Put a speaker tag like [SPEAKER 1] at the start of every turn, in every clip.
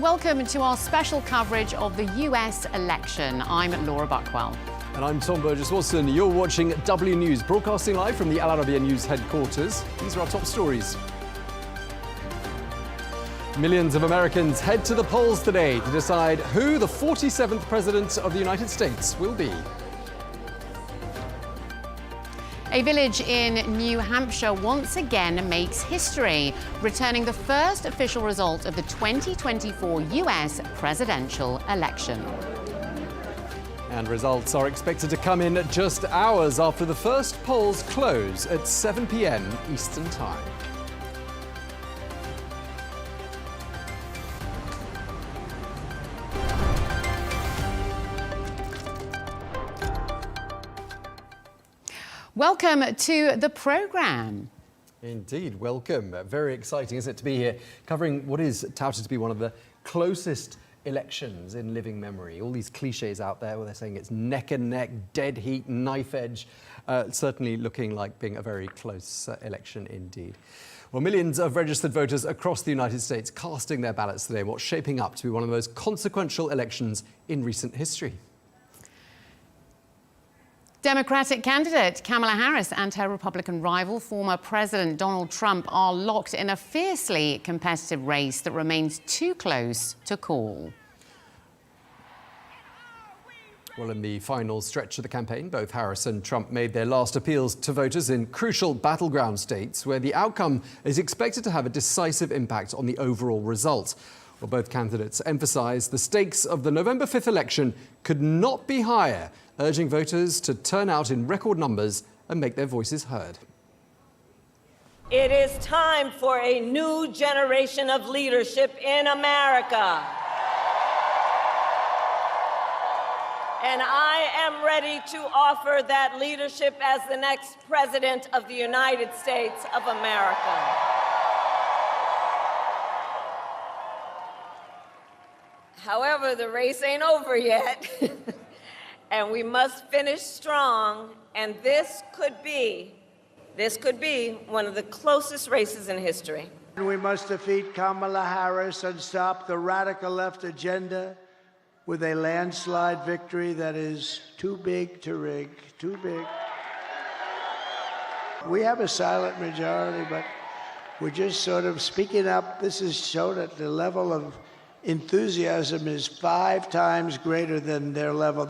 [SPEAKER 1] and welcome to our special coverage of the US election. I'm Laura Buckwell.
[SPEAKER 2] And I'm Tom Burgess-Wilson. You're watching W News, broadcasting live from the Arabiya News headquarters. These are our top stories. Millions of Americans head to the polls today to decide who the 47th President of the United States will be.
[SPEAKER 1] A village in New Hampshire once again makes history, returning the first official result of the 2024 US presidential election.
[SPEAKER 2] And results are expected to come in just hours after the first polls close at 7 p.m. Eastern Time.
[SPEAKER 1] Welcome to the programme.
[SPEAKER 2] Indeed, welcome. Very exciting, isn't it, to be here covering what is touted to be one of the closest elections in living memory. All these cliches out there where they're saying it's neck and neck, dead heat, knife edge, certainly looking like being a very close election indeed. Well, millions of registered voters across the United States casting their ballots today in what's shaping up to be one of the most consequential elections in recent history.
[SPEAKER 1] Democratic candidate Kamala Harris and her Republican rival, former President Donald Trump, are locked in a fiercely competitive race that remains too close to call.
[SPEAKER 2] Well, in the final stretch of the campaign, both Harris and Trump made their last appeals to voters in crucial battleground states where the outcome is expected to have a decisive impact on the overall result. Well, both candidates emphasised the stakes of the November 5th election could not be higher, urging voters to turn out in record numbers and make their voices heard.
[SPEAKER 3] It is time for a new generation of leadership in America. And I am ready to offer that leadership as the next President of the United States of America. However, the race ain't over yet, and we must finish strong, and this could be one of the closest races in history.
[SPEAKER 4] We must defeat Kamala Harris and stop the radical left agenda with a landslide victory that is too big to rig, too big. We have a silent majority, but we're just sort of speaking up. This has shown that the level of enthusiasm is 5 times greater than their level.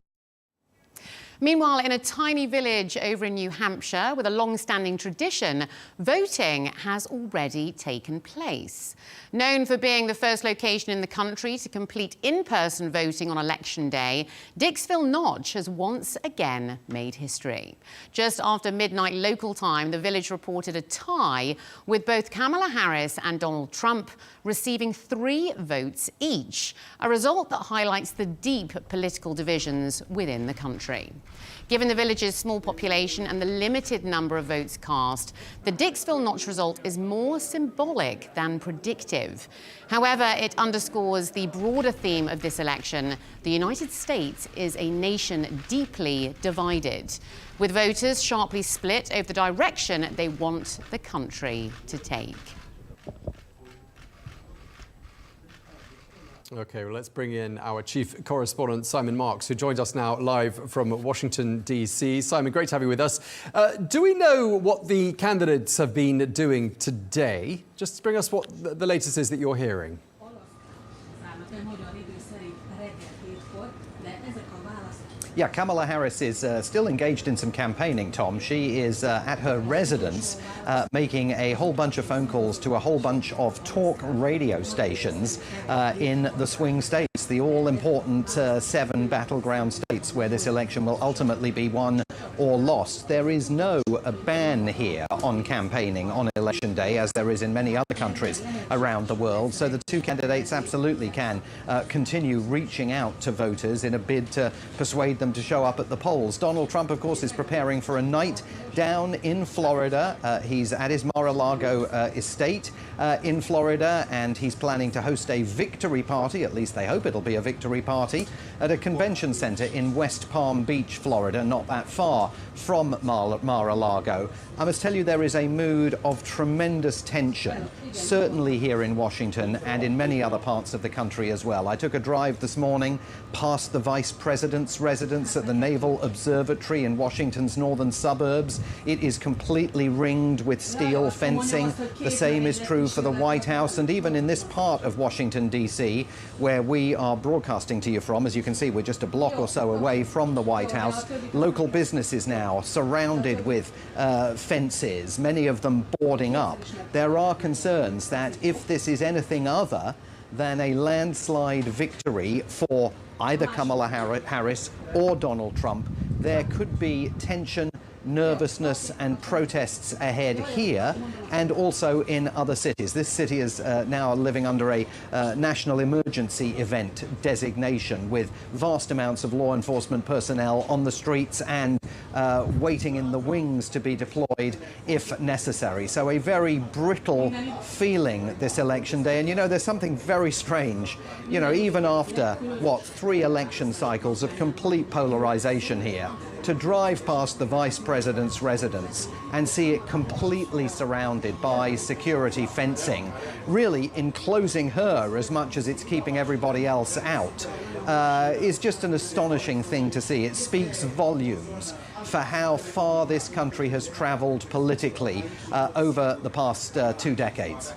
[SPEAKER 1] Meanwhile, in a tiny village over in New Hampshire with a long-standing tradition, voting has already taken place. Known for being the first location in the country to complete in-person voting on Election Day, Dixville Notch has once again made history. Just after midnight local time, the village reported a tie with both Kamala Harris and Donald Trump receiving 3 votes each, a result that highlights the deep political divisions within the country. Given the village's small population and the limited number of votes cast, the Dixville Notch result is more symbolic than predictive. However, it underscores the broader theme of this election: the United States is a nation deeply divided, with voters sharply split over the direction they want the country to take.
[SPEAKER 2] OK, well, let's bring in our chief correspondent, Simon Marks, who joins us now live from Washington, D.C. Simon, great to have you with us. Do we know what the candidates have been doing today? Just bring us what the latest is that you're hearing.
[SPEAKER 5] Yeah, Kamala Harris is still engaged in some campaigning, Tom. She is at her residence making a whole bunch of phone calls to a whole bunch of talk radio stations in the swing states, the all-important 7 battleground states where this election will ultimately be won or lost. There is no ban here on campaigning on Election Day, as there is in many other countries around the world. So the 2 candidates absolutely can continue reaching out to voters in a bid to persuade them to show up at the polls. Donald Trump, of course, is preparing for a night down in Florida. He's at his Mar-a-Lago estate in Florida, and he's planning to host a victory party, at least they hope it'll be a victory party, at a convention center in West Palm Beach, Florida, not that far far from Mar-a-Lago. I must tell you, there is a mood of tremendous tension, certainly here in Washington and in many other parts of the country as well. I took a drive this morning past the Vice President's residence at the Naval Observatory in Washington's northern suburbs. It is completely ringed with steel fencing. The same is true for the White House, and even in this part of Washington, D.C., where we are broadcasting to you from. As you can see, we're just a block or so away from the White House. Local businesses now surrounded with fences, many of them boarding up. There are concerns that if this is anything other than a landslide victory for either Kamala Harris or Donald Trump, there could be tension, nervousness and protests ahead here and also in other cities. This city is now living under a national emergency event designation, with vast amounts of law enforcement personnel on the streets and waiting in the wings to be deployed if necessary. So a very brittle feeling this election day. And you know, there's something very strange, you know, even after, what, 3 election cycles of complete polarization here, to drive past the Vice President's residence and see it completely surrounded by security fencing, really enclosing her as much as it's keeping everybody else out, is just an astonishing thing to see. It speaks volumes for how far this country has traveled politically over the past 2 decades.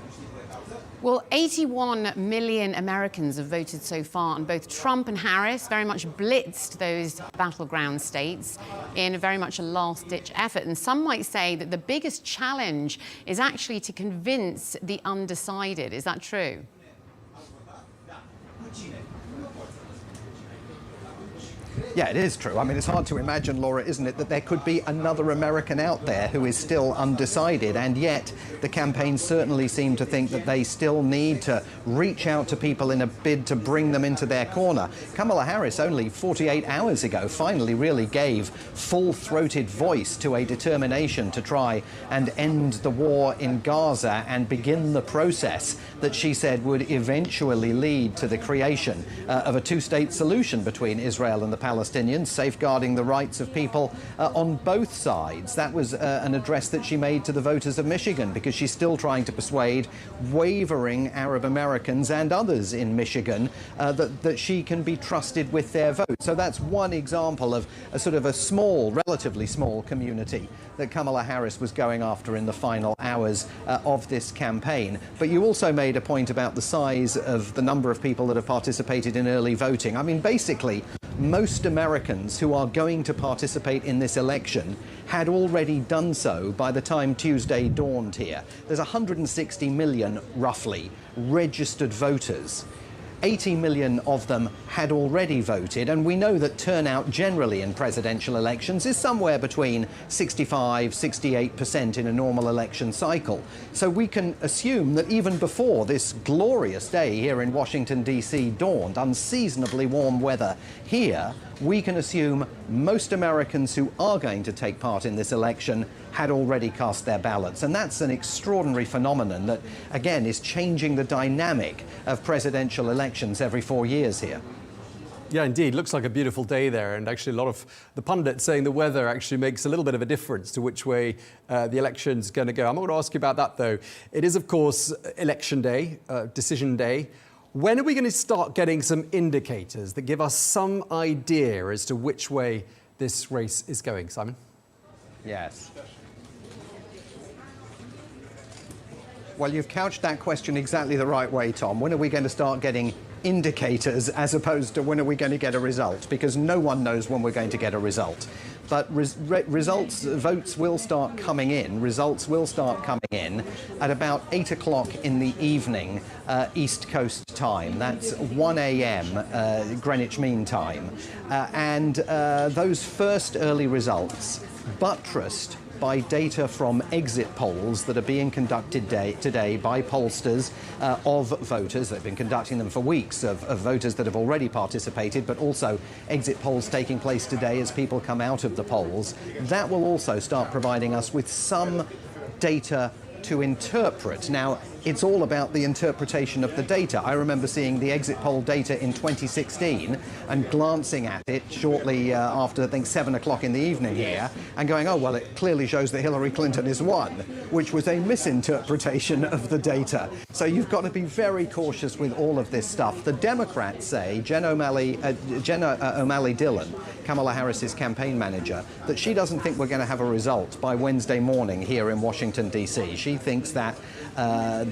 [SPEAKER 1] Well, 81 million Americans have voted so far, and both Trump and Harris very much blitzed those battleground states in very much a last-ditch effort. And some might say that the biggest challenge is actually to convince the undecided. Is that true?
[SPEAKER 5] Yeah, it is true. I mean, it's hard to imagine, Laura, isn't it, that there could be another American out there who is still undecided, and yet the campaign certainly seem to think that they still need to reach out to people in a bid to bring them into their corner. Kamala Harris only 48 hours ago finally really gave full-throated voice to a determination to try and end the war in Gaza and begin the process that she said would eventually lead to the creation of a 2-state solution between Israel and the Palestinians, safeguarding the rights of people on both sides. That was an address that she made to the voters of Michigan, because she's still trying to persuade wavering Arab Americans and others in Michigan that she can be trusted with their vote. So that's one example of a sort of a small, relatively small community that Kamala Harris was going after in the final hours of this campaign. But you also made a point about the size of the number of people that have participated in early voting. I mean, basically, most Americans who are going to participate in this election had already done so by the time Tuesday dawned here. There's 160 million, roughly, registered voters. 80 million of them had already voted, and we know that turnout generally in presidential elections is somewhere between 65–68% in a normal election cycle. So we can assume that even before this glorious day here in Washington, D.C. dawned, unseasonably warm weather here, we can assume most Americans who are going to take part in this election had already cast their ballots. And that's an extraordinary phenomenon that, again, is changing the dynamic of presidential elections every 4 years here.
[SPEAKER 2] Yeah, indeed. Looks like a beautiful day there. And actually, a lot of the pundits saying the weather actually makes a little bit of a difference to which way the election's going to go. I'm not going to ask you about that, though. It is, of course, election day, decision day. When are we going to start getting some indicators that give us some idea as to which way this race is going, Simon?
[SPEAKER 5] Yes. Well, you've couched that question exactly the right way, Tom. When are we going to start getting indicators as opposed to when are we going to get a result? Because no one knows when we're going to get a result. But votes will start coming in. Results will start coming in at about 8 o'clock in the evening, East Coast time. That's 1 a.m. Greenwich Mean Time. And those first early results, buttressed by data from exit polls that are being conducted today by pollsters of voters. They've been conducting them for weeks, of voters that have already participated, but also exit polls taking place today as people come out of the polls. That will also start providing us with some data to interpret. Now, It's all about the interpretation of the data. I remember seeing the exit poll data in 2016 and glancing at it shortly after, I think, 7 o'clock in the evening here, and going, oh, well, it clearly shows that Hillary Clinton is won, which was a misinterpretation of the data. So you've got to be very cautious with all of this stuff. The Democrats say, Jenna O'Malley-Dillon, Kamala Harris's campaign manager, that she doesn't think we're going to have a result by Wednesday morning here in Washington, D.C. She thinks that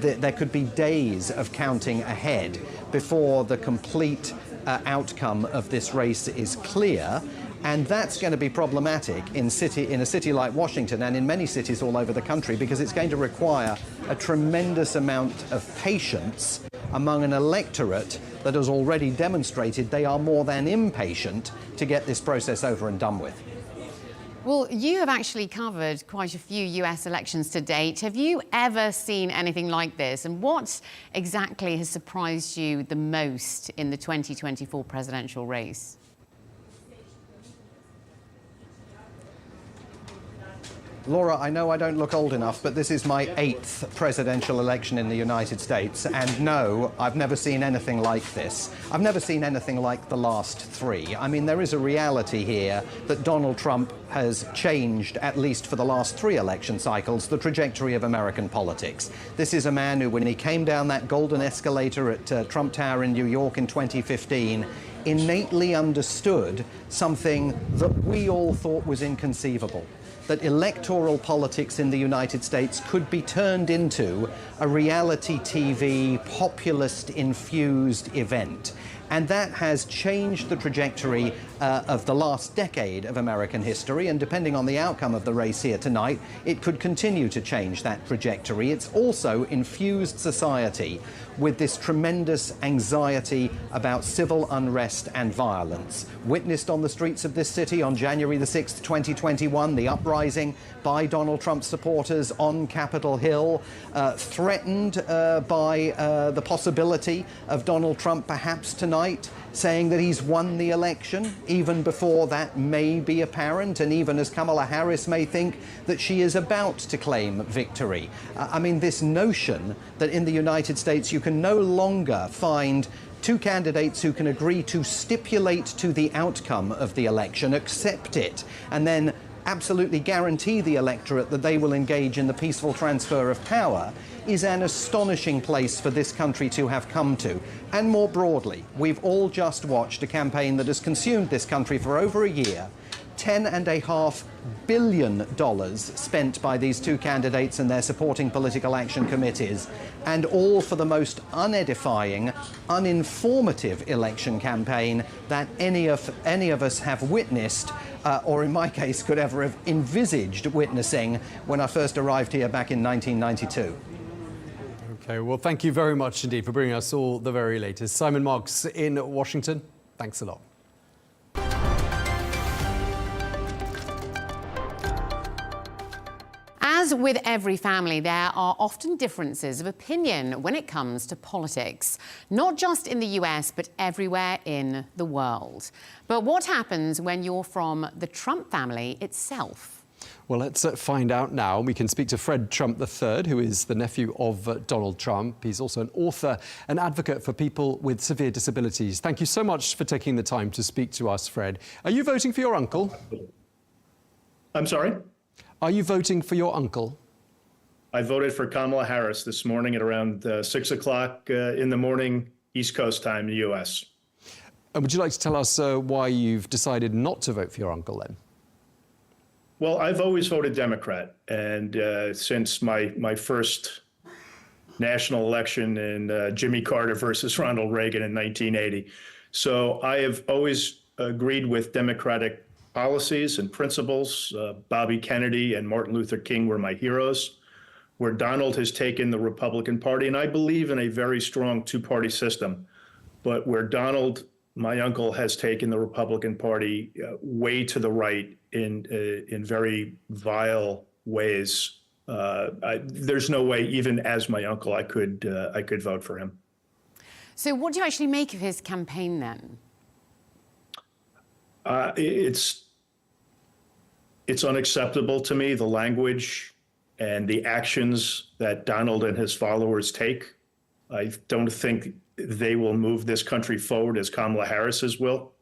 [SPEAKER 5] there could be days of counting ahead before the complete outcome of this race is clear. And that's going to be problematic in a city like Washington and in many cities all over the country, because it's going to require a tremendous amount of patience among an electorate that has already demonstrated they are more than impatient to get this process over and done with.
[SPEAKER 1] Well, you have actually covered quite a few US elections to date. Have you ever seen anything like this? And what exactly has surprised you the most in the 2024 presidential race?
[SPEAKER 5] Laura, I know I don't look old enough, but this is my 8th presidential election in the United States, and no, I've never seen anything like this. I've never seen anything like the last 3. I mean, there is a reality here that Donald Trump has changed, at least for the last 3 election cycles, the trajectory of American politics. This is a man who, when he came down that golden escalator at Trump Tower in New York in 2015, innately understood something that we all thought was inconceivable: that electoral politics in the United States could be turned into a reality TV, populist-infused event. And that has changed the trajectory of the last decade of American history, and depending on the outcome of the race here tonight, it could continue to change that trajectory. It's also infused society with this tremendous anxiety about civil unrest and violence. Witnessed on the streets of this city on January the 6th, 2021, the uprising by Donald Trump supporters on Capitol Hill, threatened by the possibility of Donald Trump perhaps tonight saying that he's won the election, even before that may be apparent, and even as Kamala Harris may think that she is about to claim victory. I mean, this notion that in the United States you can no longer find 2 candidates who can agree to stipulate to the outcome of the election, accept it, and then absolutely guarantee the electorate that they will engage in the peaceful transfer of power, is an astonishing place for this country to have come to. And more broadly, we've all just watched a campaign that has consumed this country for over a year. $10.5 billion spent by these 2 candidates and their supporting political action committees, and all for the most unedifying, uninformative election campaign that any of us have witnessed, or in my case could ever have envisaged witnessing when I first arrived here back in 1992.
[SPEAKER 2] Okay, well, thank you very much indeed for bringing us all the very latest. Simon Marks in Washington, thanks a lot.
[SPEAKER 1] As with every family, there are often differences of opinion when it comes to politics, not just in the US, but everywhere in the world. But what happens when you're from the Trump family itself?
[SPEAKER 2] Well, let's find out now. We can speak to Fred Trump III, who is the nephew of Donald Trump. He's also an author and advocate for people with severe disabilities. Thank you so much for taking the time to speak to us, Fred. Are you voting for your uncle?
[SPEAKER 6] I'm sorry?
[SPEAKER 2] Are you voting for your uncle?
[SPEAKER 6] I voted for Kamala Harris this morning at around 6 o'clock in the morning, East Coast time in the U.S.
[SPEAKER 2] And would you like to tell us why you've decided not to vote for your uncle then?
[SPEAKER 6] Well, I've always voted Democrat, and since my first national election in Jimmy Carter versus Ronald Reagan in 1980. So I have always agreed with Democratic policies and principles. Bobby Kennedy and Martin Luther King were my heroes. Where Donald has taken the Republican Party, and I believe in a very strong 2-party system, but where Donald, my uncle, has taken the Republican Party way to the right in very vile ways. There's no way, even as my uncle, I could vote for him.
[SPEAKER 1] So what do you actually make of his campaign then?
[SPEAKER 6] It's unacceptable to me, the language and the actions that Donald and his followers take, I don't think they will move this country forward as Kamala Harris's will.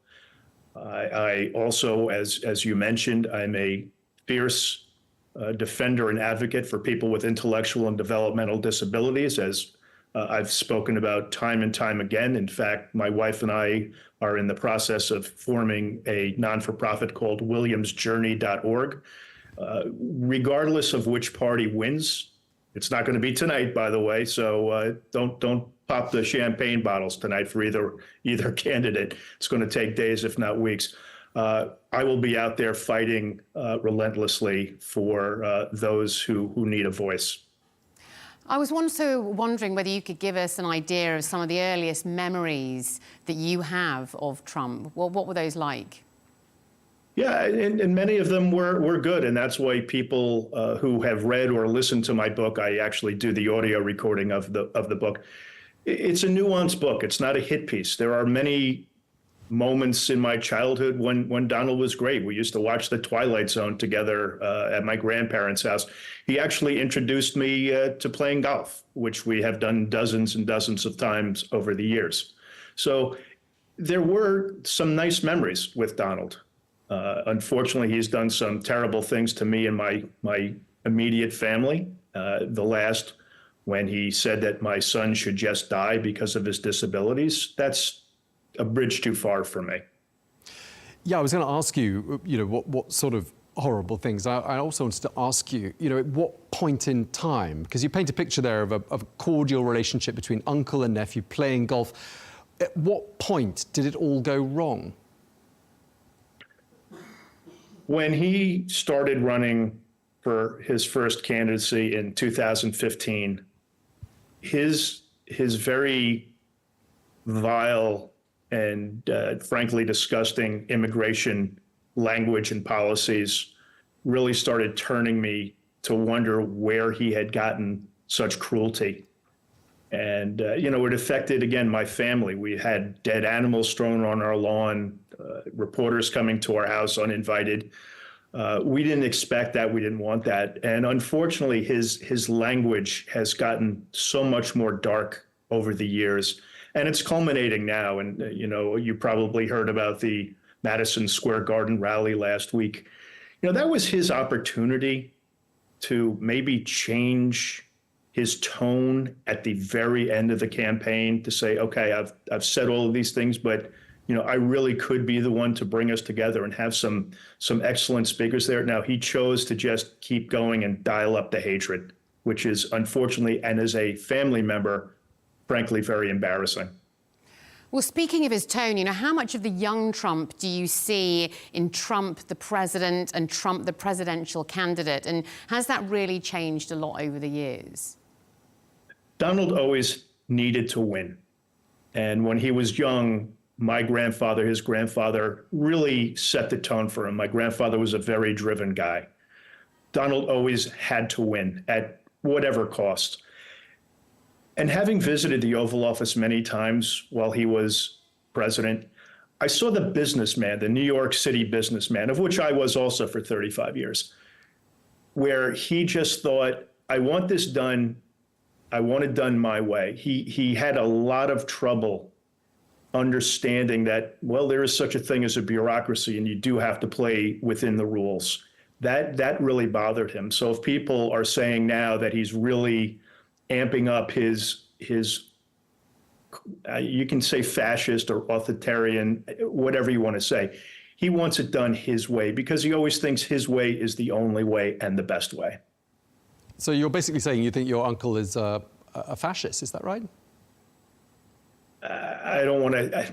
[SPEAKER 6] I also, as you mentioned, I'm a fierce defender and advocate for people with intellectual and developmental disabilities, as I've spoken about time and time again. In fact, my wife and I are in the process of forming a non-for-profit called williamsjourney.org. Regardless of which party wins, it's not going to be tonight, by the way, so don't pop the champagne bottles tonight for either candidate. It's going to take days, if not weeks. I will be out there fighting relentlessly for those who need a voice.
[SPEAKER 1] I was also wondering whether you could give us an idea of some of the earliest memories that you have of Trump. What were those like?
[SPEAKER 6] Yeah, and many of them were good, and that's why people who have read or listened to my book, I actually do the audio recording of the book. It's a nuanced book. It's not a hit piece. There are many moments in my childhood when Donald was great. We used to watch The Twilight Zone together at my grandparents' house. He actually introduced me to playing golf, which we have done dozens and dozens of times over the years. So there were some nice memories with Donald. Unfortunately, he's done some terrible things to me and my immediate family. The last, when he said that my son should just die because of his disabilities, that's a bridge too far for me.
[SPEAKER 2] Yeah, I was going to ask you, what sort of horrible things. I also wanted to ask you, at what point in time, because you paint a picture there of a cordial relationship between uncle and nephew playing golf. At what point did it all go wrong?
[SPEAKER 6] When he started running for his first candidacy in 2015, his very vile and frankly disgusting immigration language and policies really started turning me to wonder where he had gotten such cruelty. And, it affected, again, my family. We had dead animals thrown on our lawn, reporters coming to our house uninvited. We didn't expect that. We didn't want that. And unfortunately, his language has gotten so much more dark over the years. And it's culminating now. And, you probably heard about the Madison Square Garden rally last week. That was his opportunity to maybe change his tone at the very end of the campaign to say, okay, I've said all of these things, but I really could be the one to bring us together and have some excellent speakers there. Now, he chose to just keep going and dial up the hatred, which is unfortunately, and as a family member, frankly, very embarrassing.
[SPEAKER 1] Well, speaking of his tone, how much of the young Trump do you see in Trump, the president, and Trump, the presidential candidate? And has that really changed a lot over the years?
[SPEAKER 6] Donald always needed to win. And when he was young, my grandfather, his grandfather, really set the tone for him. My grandfather was a very driven guy. Donald always had to win at whatever cost. And having visited the Oval Office many times while he was president, I saw the businessman, the New York City businessman, of which I was also for 35 years, where he just thought, I want this done. I want it done my way. He had a lot of trouble understanding that, well, there is such a thing as a bureaucracy and you do have to play within the rules. That really bothered him. So if people are saying now that he's really amping up his you can say fascist or authoritarian, whatever you want to say, he wants it done his way because he always thinks his way is the only way and the best way.
[SPEAKER 2] So you're basically saying you think your uncle is a fascist, is that right?
[SPEAKER 6] I don't want to.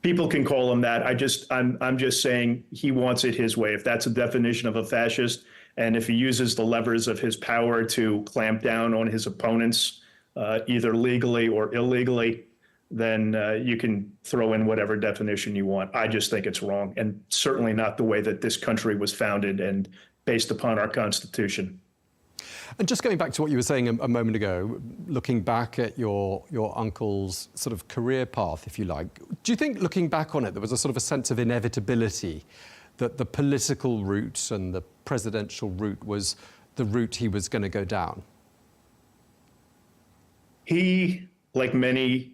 [SPEAKER 6] People can call him that. I'm just saying he wants it his way. If that's a definition of a fascist, and if he uses the levers of his power to clamp down on his opponents, either legally or illegally, then you can throw in whatever definition you want. I just think it's wrong, and certainly not the way that this country was founded and based upon our Constitution.
[SPEAKER 2] And just going back to what you were saying a moment ago, looking back at your uncle's sort of career path, if you like, do you think looking back on it, there was a sort of a sense of inevitability that the political route and the presidential route was the route he was going to go down?
[SPEAKER 6] He, like many,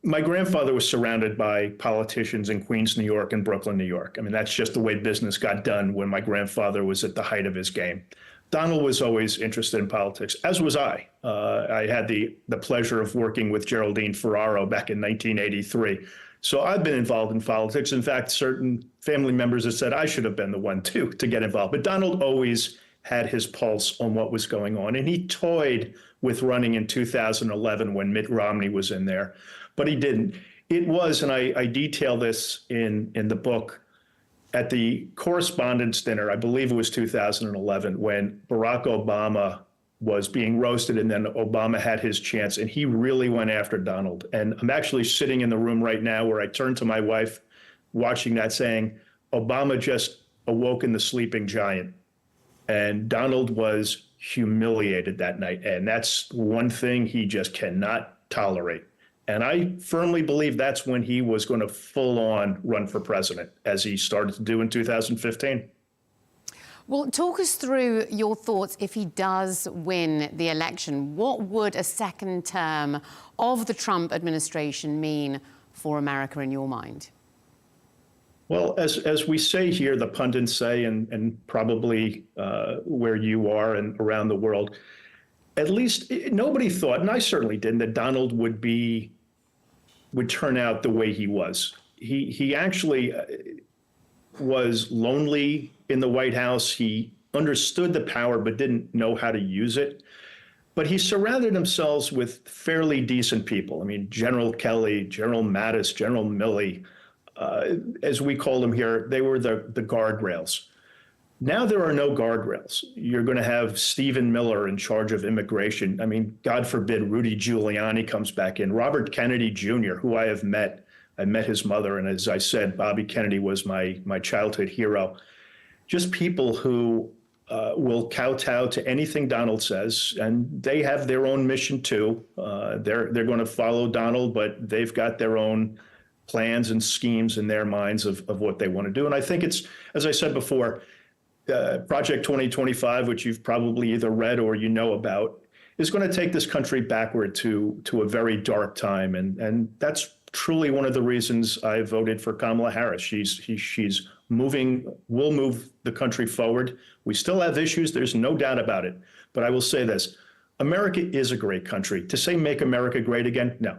[SPEAKER 6] my grandfather was surrounded by politicians in Queens, New York, and Brooklyn, New York. I mean, that's just the way business got done when my grandfather was at the height of his game. Donald was always interested in politics, as was I. I had the pleasure of working with Geraldine Ferraro back in 1983. So I've been involved in politics. In fact, certain family members have said I should have been the one to get involved. But Donald always had his pulse on what was going on. And he toyed with running in 2011 when Mitt Romney was in there, but he didn't. It was, and I detail this in the book, at the Correspondent's dinner, I believe it was 2011, when Barack Obama was being roasted and then Obama had his chance and he really went after Donald. And I'm actually sitting in the room right now where I turned to my wife watching that saying, Obama just awoke in the sleeping giant. And Donald was humiliated that night. And that's one thing he just cannot tolerate. And I firmly believe that's when he was going to full on run for president, as he started to do in 2015.
[SPEAKER 1] Well, talk us through your thoughts if he does win the election. What would a second term of the Trump administration mean for America in your mind?
[SPEAKER 6] Well, as we say here, the pundits say, and probably where you are and around the world, at least nobody thought, and I certainly didn't, that Donald would turn out the way he was. He actually was lonely in the White House. He understood the power but didn't know how to use it. But he surrounded himself with fairly decent people. I mean, General Kelly, General Mattis, General Milley, as we call them here, they were the guardrails. Now there are no guardrails. You're going to have Stephen Miller in charge of immigration. I mean, God forbid Rudy Giuliani comes back in. Robert Kennedy Jr., who I have met. I met his mother, and as I said, Bobby Kennedy was my childhood hero. Just people who will kowtow to anything Donald says, and they have their own mission too. They're going to follow Donald, but they've got their own plans and schemes in their minds of what they want to do. And I think it's, as I said before, Project 2025, which you've probably either read or you know about, is going to take this country backward to a very dark time. And that's truly one of the reasons I voted for Kamala Harris. She's will move the country forward. We still have issues. There's no doubt about it. But I will say this, America is a great country. To say make America great again, no.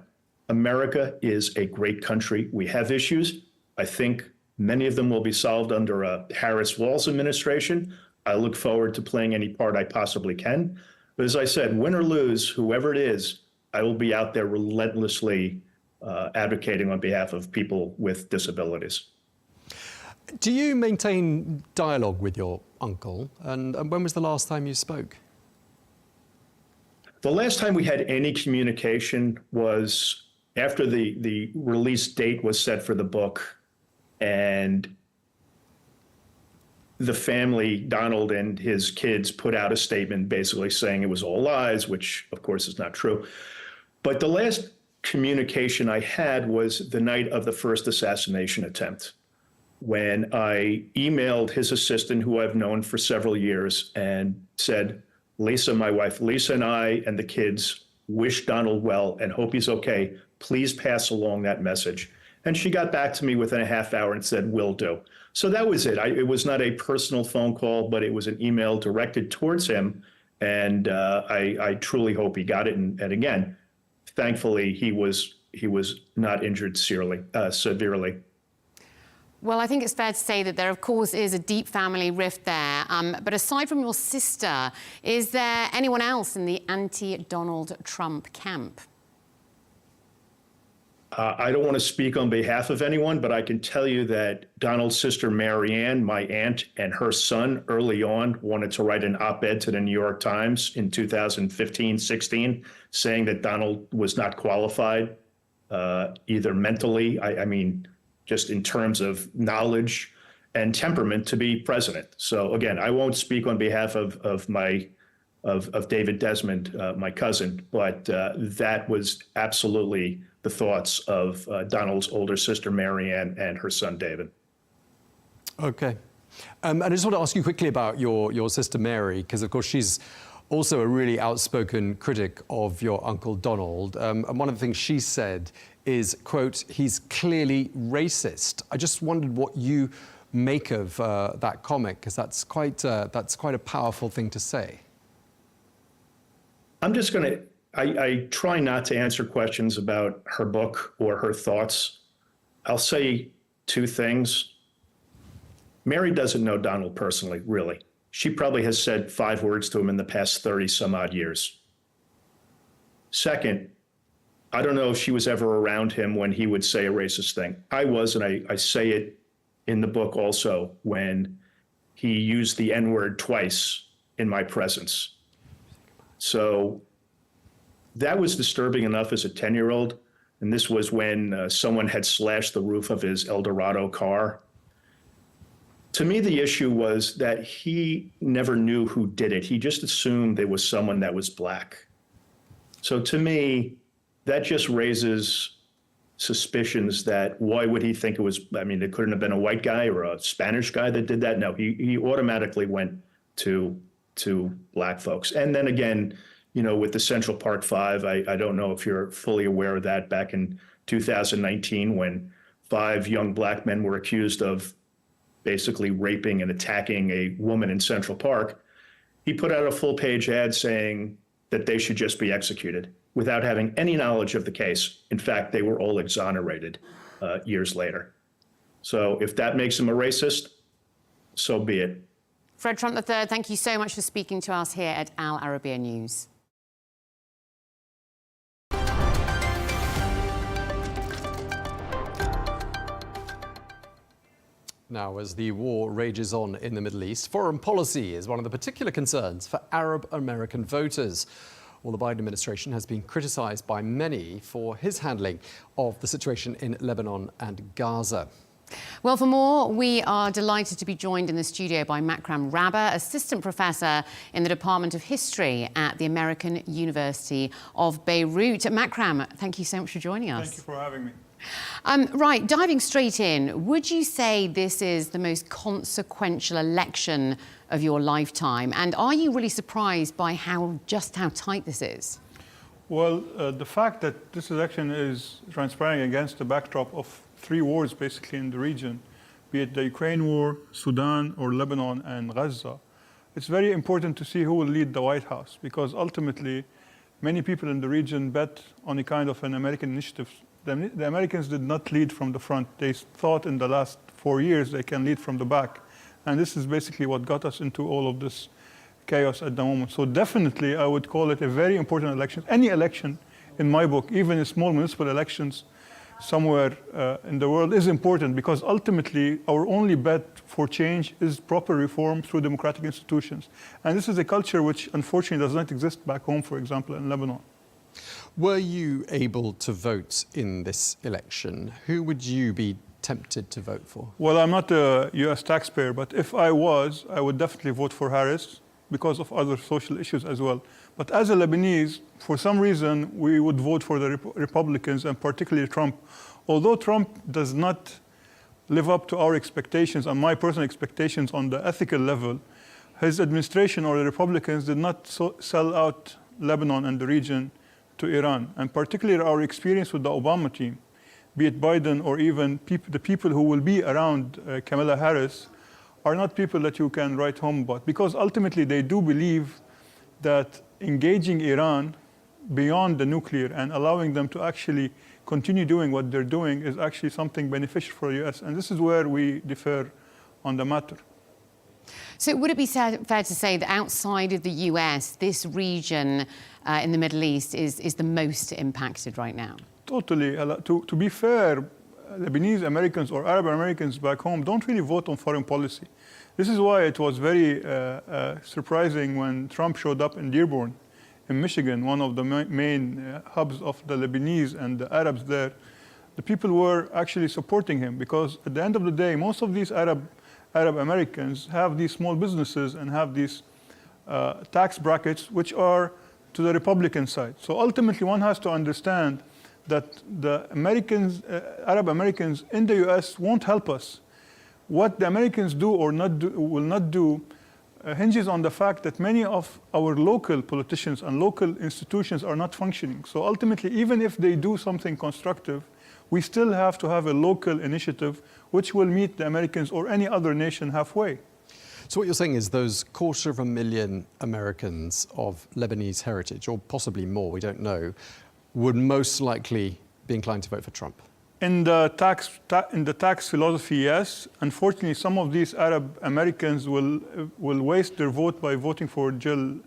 [SPEAKER 6] America is a great country. We have issues. I think many of them will be solved under a Harris-Walz administration. I look forward to playing any part I possibly can. But as I said, win or lose, whoever it is, I will be out there relentlessly advocating on behalf of people with disabilities.
[SPEAKER 2] Do you maintain dialogue with your uncle? And when was the last time you spoke?
[SPEAKER 6] The last time we had any communication was after the release date was set for the book, and the family, Donald and his kids, put out a statement basically saying it was all lies, which of course is not true. But the last communication I had was the night of the first assassination attempt, when I emailed his assistant, who I've known for several years, and said, Lisa, my wife, Lisa and I and the kids wish Donald well and hope he's okay. Please pass along that message. And she got back to me within a half hour and said, will do. So that was it. It was not a personal phone call, but it was an email directed towards him. And I truly hope he got it. And again, thankfully, he was not injured severely.
[SPEAKER 1] Well, I think it's fair to say that there, of course, is a deep family rift there. But aside from your sister, is there anyone else in the anti-Donald Trump camp?
[SPEAKER 6] I don't want to speak on behalf of anyone, but I can tell you that Donald's sister, Marianne, my aunt, and her son early on wanted to write an op-ed to the New York Times in 2015-16, saying that Donald was not qualified, either mentally, I mean, just in terms of knowledge and temperament to be president. So again, I won't speak on behalf of David Desmond, my cousin, but that was absolutely the thoughts of Donald's older sister, Marianne, and her son, David.
[SPEAKER 2] Okay. And I just want to ask you quickly about your sister Mary, because of course she's also a really outspoken critic of your Uncle Donald. And one of the things she said is, quote, "He's clearly racist." I just wondered what you make of that comment, because that's quite a powerful thing to say.
[SPEAKER 6] I'm just going to, I try not to answer questions about her book or her thoughts. I'll say two things. Mary doesn't know Donald personally, really. She probably has said 5 words to him in the past 30 some odd years. Second, I don't know if she was ever around him when he would say a racist thing. I was, and I say it in the book also, when he used the N-word twice in my presence. So that was disturbing enough as a 10-year-old. And this was when someone had slashed the roof of his Eldorado car. To me, the issue was that he never knew who did it. He just assumed there was someone that was black. So to me, that just raises suspicions that why would he think it was, I mean, it couldn't have been a white guy or a Spanish guy that did that. No, he automatically went to black folks. And then again, you know, with the Central Park Five, I don't know if you're fully aware of that, back in 2019, when 5 young black men were accused of basically raping and attacking a woman in Central Park, he put out a full-page ad saying that they should just be executed without having any knowledge of the case. In fact, they were all exonerated years later. So if that makes him a racist, so be it.
[SPEAKER 1] Fred Trump III, thank you so much for speaking to us here at Al Arabiya News.
[SPEAKER 2] Now, as the war rages on in the Middle East, foreign policy is one of the particular concerns for Arab American voters. Well, the Biden administration has been criticized by many for his handling of the situation in Lebanon and Gaza.
[SPEAKER 1] Well, for more, we are delighted to be joined in the studio by Makram Rabah, assistant professor in the Department of History at the American University of Beirut. Makram, thank you so much for joining us.
[SPEAKER 7] Thank you for having me.
[SPEAKER 1] Right, diving straight in, would you say this is the most consequential election of your lifetime? And are you really surprised by just how tight this is?
[SPEAKER 7] Well, the fact that this election is transpiring against the backdrop of 3 wars basically in the region, be it the Ukraine war, Sudan, or Lebanon and Gaza, it's very important to see who will lead the White House, because ultimately many people in the region bet on a kind of an American initiative. The Americans did not lead from the front. They thought in the last 4 years they can lead from the back. And this is basically what got us into all of this chaos at the moment. So definitely I would call it a very important election. Any election in my book, even small municipal elections somewhere in the world, is important, because ultimately our only bet for change is proper reform through democratic institutions. And this is a culture which unfortunately does not exist back home, for example, in Lebanon.
[SPEAKER 2] Were you able to vote in this election? Who would you be tempted to vote for?
[SPEAKER 7] Well, I'm not a US taxpayer, but if I was, I would definitely vote for Harris because of other social issues as well. But as a Lebanese, for some reason, we would vote for the Republicans, and particularly Trump. Although Trump does not live up to our expectations and my personal expectations on the ethical level, his administration or the Republicans did not sell out Lebanon and the region to Iran. And particularly our experience with the Obama team, be it Biden or even the people who will be around Kamala Harris, are not people that you can write home about, because ultimately they do believe that engaging Iran beyond the nuclear and allowing them to actually continue doing what they're doing is actually something beneficial for the US. And this is where we differ on the matter.
[SPEAKER 1] So would it be fair to say that outside of the US, this region in the Middle East is the most impacted right now?
[SPEAKER 7] Totally. To be fair, Lebanese Americans or Arab Americans back home don't really vote on foreign policy. This is why it was very surprising when Trump showed up in Dearborn, in Michigan, one of the main hubs of the Lebanese and the Arabs there. The people were actually supporting him, because at the end of the day, most of these Arab Americans have these small businesses and have these tax brackets which are to the Republican side. So ultimately, one has to understand that the Arab Americans in the US won't help us what the Americans do or will not do hinges on the fact that many of our local politicians and local institutions are not functioning. So ultimately, even if they do something constructive, we still have to have a local initiative which will meet the Americans or any other nation halfway.
[SPEAKER 2] So what you're saying is those 250,000 Americans of Lebanese heritage, or possibly more, we don't know, would most likely be inclined to vote for Trump?
[SPEAKER 7] In the tax philosophy, yes. Unfortunately, some of these Arab Americans will waste their vote by voting for Jill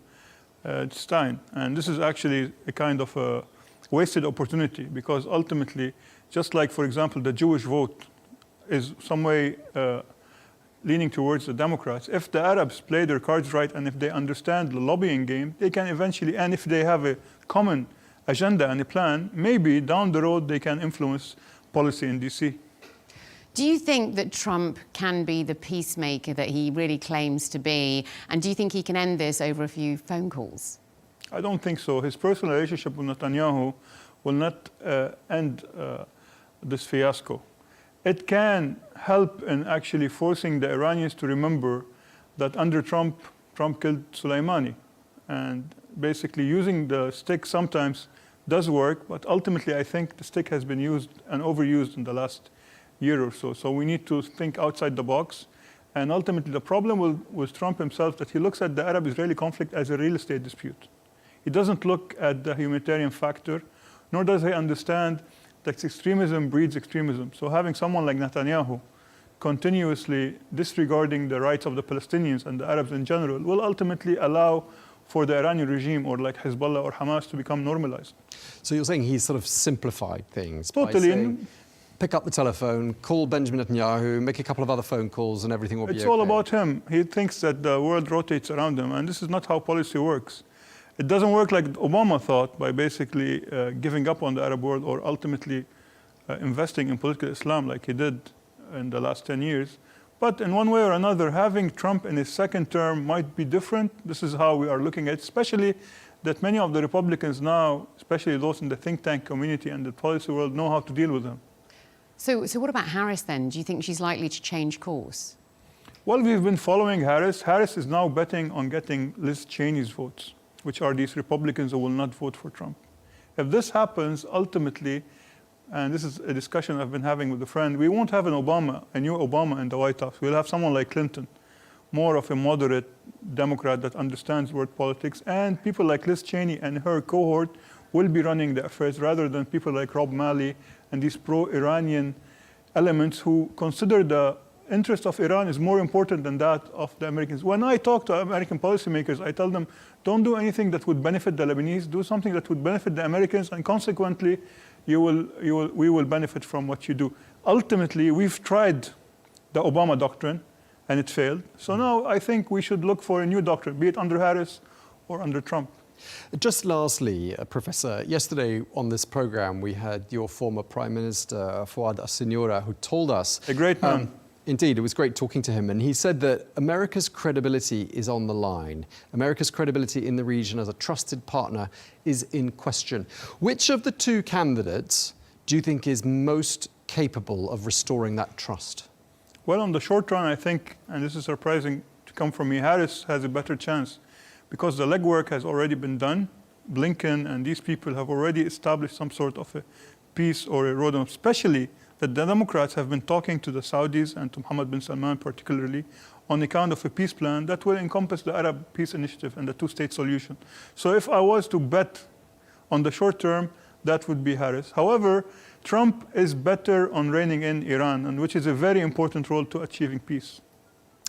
[SPEAKER 7] Stein. And this is actually a kind of a wasted opportunity, because ultimately, just like, for example, the Jewish vote is some way leaning towards the Democrats, if the Arabs play their cards right and if they understand the lobbying game, they can eventually, and if they have a common agenda and a plan, maybe down the road they can influence policy in DC.
[SPEAKER 1] Do you think that Trump can be the peacemaker that he really claims to be? And do you think he can end this over a few phone calls?
[SPEAKER 7] I don't think so. His personal relationship with Netanyahu will not end this fiasco. It can help in actually forcing the Iranians to remember that under Trump killed Soleimani. And basically using the stick sometimes does work, but ultimately I think the stick has been used and overused in the last year or so. So we need to think outside the box. And ultimately the problem with Trump himself that he looks at the Arab-Israeli conflict as a real estate dispute. He doesn't look at the humanitarian factor, nor does he understand that extremism breeds extremism. So having someone like Netanyahu continuously disregarding the rights of the Palestinians and the Arabs in general will ultimately allow for the Iranian regime or like Hezbollah or Hamas to become normalized.
[SPEAKER 2] So you're saying he's sort of simplified things
[SPEAKER 7] Totally.
[SPEAKER 2] by saying, pick up the telephone, call Benjamin Netanyahu, make a couple of other phone calls and everything will be okay.
[SPEAKER 7] It's all about him. He thinks that the world rotates around him, and this is not how policy works. It doesn't work like Obama thought, by basically giving up on the Arab world or ultimately investing in political Islam like he did in the last 10 years. But in one way or another, having Trump in his second term might be different. This is how we are looking at it, especially that many of the Republicans now, especially those in the think tank community and the policy world, know how to deal with him.
[SPEAKER 1] So what about Harris then? Do you think she's likely to change course?
[SPEAKER 7] Well, we've been following Harris. Harris is now betting on getting Liz Cheney's votes, which are these Republicans who will not vote for Trump. If this happens, ultimately, and this is a discussion I've been having with a friend, we won't have a new Obama in the White House. We'll have someone like Clinton, more of a moderate Democrat that understands world politics, and people like Liz Cheney and her cohort will be running the affairs rather than people like Rob Malley and these pro-Iranian elements who consider the interest of Iran is more important than that of the Americans. When I talk to American policymakers, I tell them, don't do anything that would benefit the Lebanese, do something that would benefit the Americans, and consequently, we will benefit from what you do. Ultimately, we've tried the Obama doctrine, and it failed. So now I think we should look for a new doctrine, be it under Harris or under Trump.
[SPEAKER 2] Just lastly, Professor, yesterday on this program, we had your former Prime Minister, Fouad Al-Sinora, who told us...
[SPEAKER 7] A great man.
[SPEAKER 2] Indeed, it was great talking to him. And he said that America's credibility is on the line. America's credibility in the region as a trusted partner is in question. Which of the two candidates do you think is most capable of restoring that trust?
[SPEAKER 7] Well, on the short run, I think, and this is surprising to come from me, Harris has a better chance because the legwork has already been done. Blinken and these people have already established some sort of a peace or a roadmap, especially that the Democrats have been talking to the Saudis and to Mohammed bin Salman particularly on account of a peace plan that will encompass the Arab peace initiative and the two-state solution. So if I was to bet on the short term, that would be Harris. However, Trump is better on reining in Iran, and which is a very important role to achieving peace.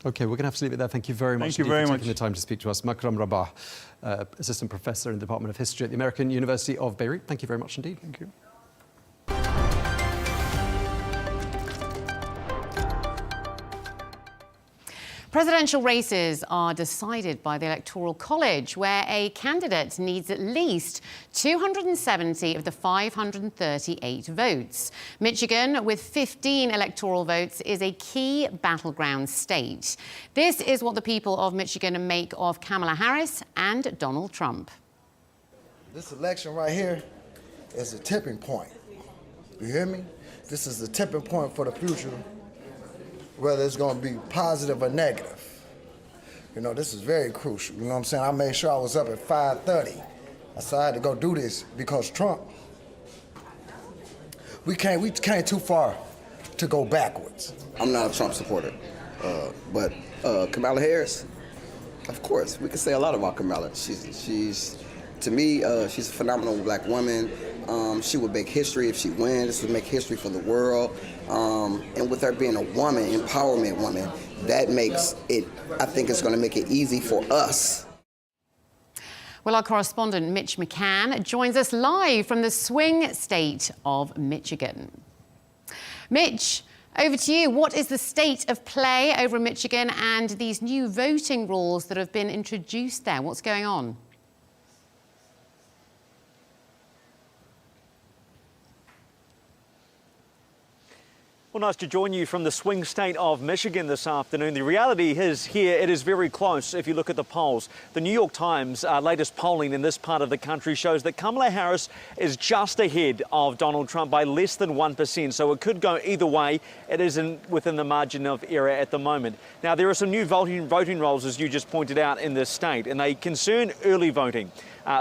[SPEAKER 2] Okay, we're going to have to leave it there. Thank you very much
[SPEAKER 7] for taking
[SPEAKER 2] the time to speak to us. Makram Rabah, Assistant Professor in the Department of History at the American University of Beirut. Thank you very much indeed.
[SPEAKER 7] Thank you.
[SPEAKER 1] Presidential races are decided by the Electoral College, where a candidate needs at least 270 of the 538 votes. Michigan, with 15 electoral votes, is a key battleground state. This is what the people of Michigan make of Kamala Harris and Donald Trump.
[SPEAKER 8] This election right here is a tipping point. You hear me? This is the tipping point for the future whether it's going to be positive or negative. You know, this is very crucial. You know what I'm saying? I made sure I was up at 5:30. I said I had to go do this because Trump, we came too far to go backwards.
[SPEAKER 9] I'm not a Trump supporter, but Kamala Harris, of course, we can say a lot about Kamala. She's to me, she's a phenomenal black woman. She would make history if she wins. This would make history for the world. And with her being a woman, empowerment woman, that makes it, I think it's going to make it easy for us.
[SPEAKER 1] Well, our correspondent Mitch Mccann joins us live from the swing state of Michigan. Mitch, over to you. What is the state of play over in Michigan and these new voting rules that have been introduced there? What's going on?
[SPEAKER 10] Well, nice to join you from the swing state of Michigan this afternoon. The reality is here, it is very close if you look at the polls. The New York Times latest polling in this part of the country shows that Kamala Harris is just ahead of Donald Trump by less than 1%. So it could go either way. It is within the margin of error at the moment. Now, there are some new voting rolls, as you just pointed out, in this state, and they concern early voting.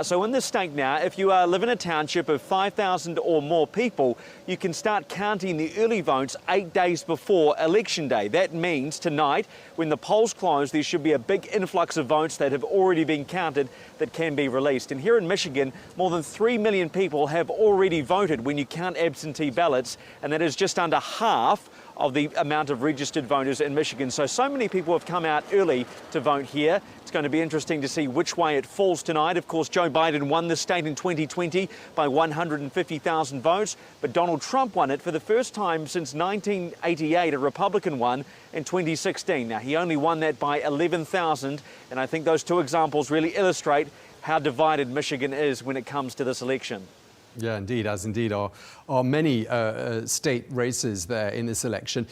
[SPEAKER 10] So in this state now, if you live in a township of 5,000 or more people, you can start counting the early votes 8 days before Election Day. That means tonight, when the polls close, there should be a big influx of votes that have already been counted that can be released. And here in Michigan, more than 3 million people have already voted when you count absentee ballots, and that is just under half of the amount of registered voters in Michigan. So many people have come out early to vote here. It's going to be interesting to see which way it falls tonight. Of course, Joe Biden won the state in 2020 by 150,000 votes, but Donald Trump won it for the first time since 1988. A Republican won in 2016. Now, he only won that by 11,000, and I think those two examples really illustrate how divided Michigan is when it comes to this election.
[SPEAKER 2] Yeah, indeed, as indeed are many state races there in this election.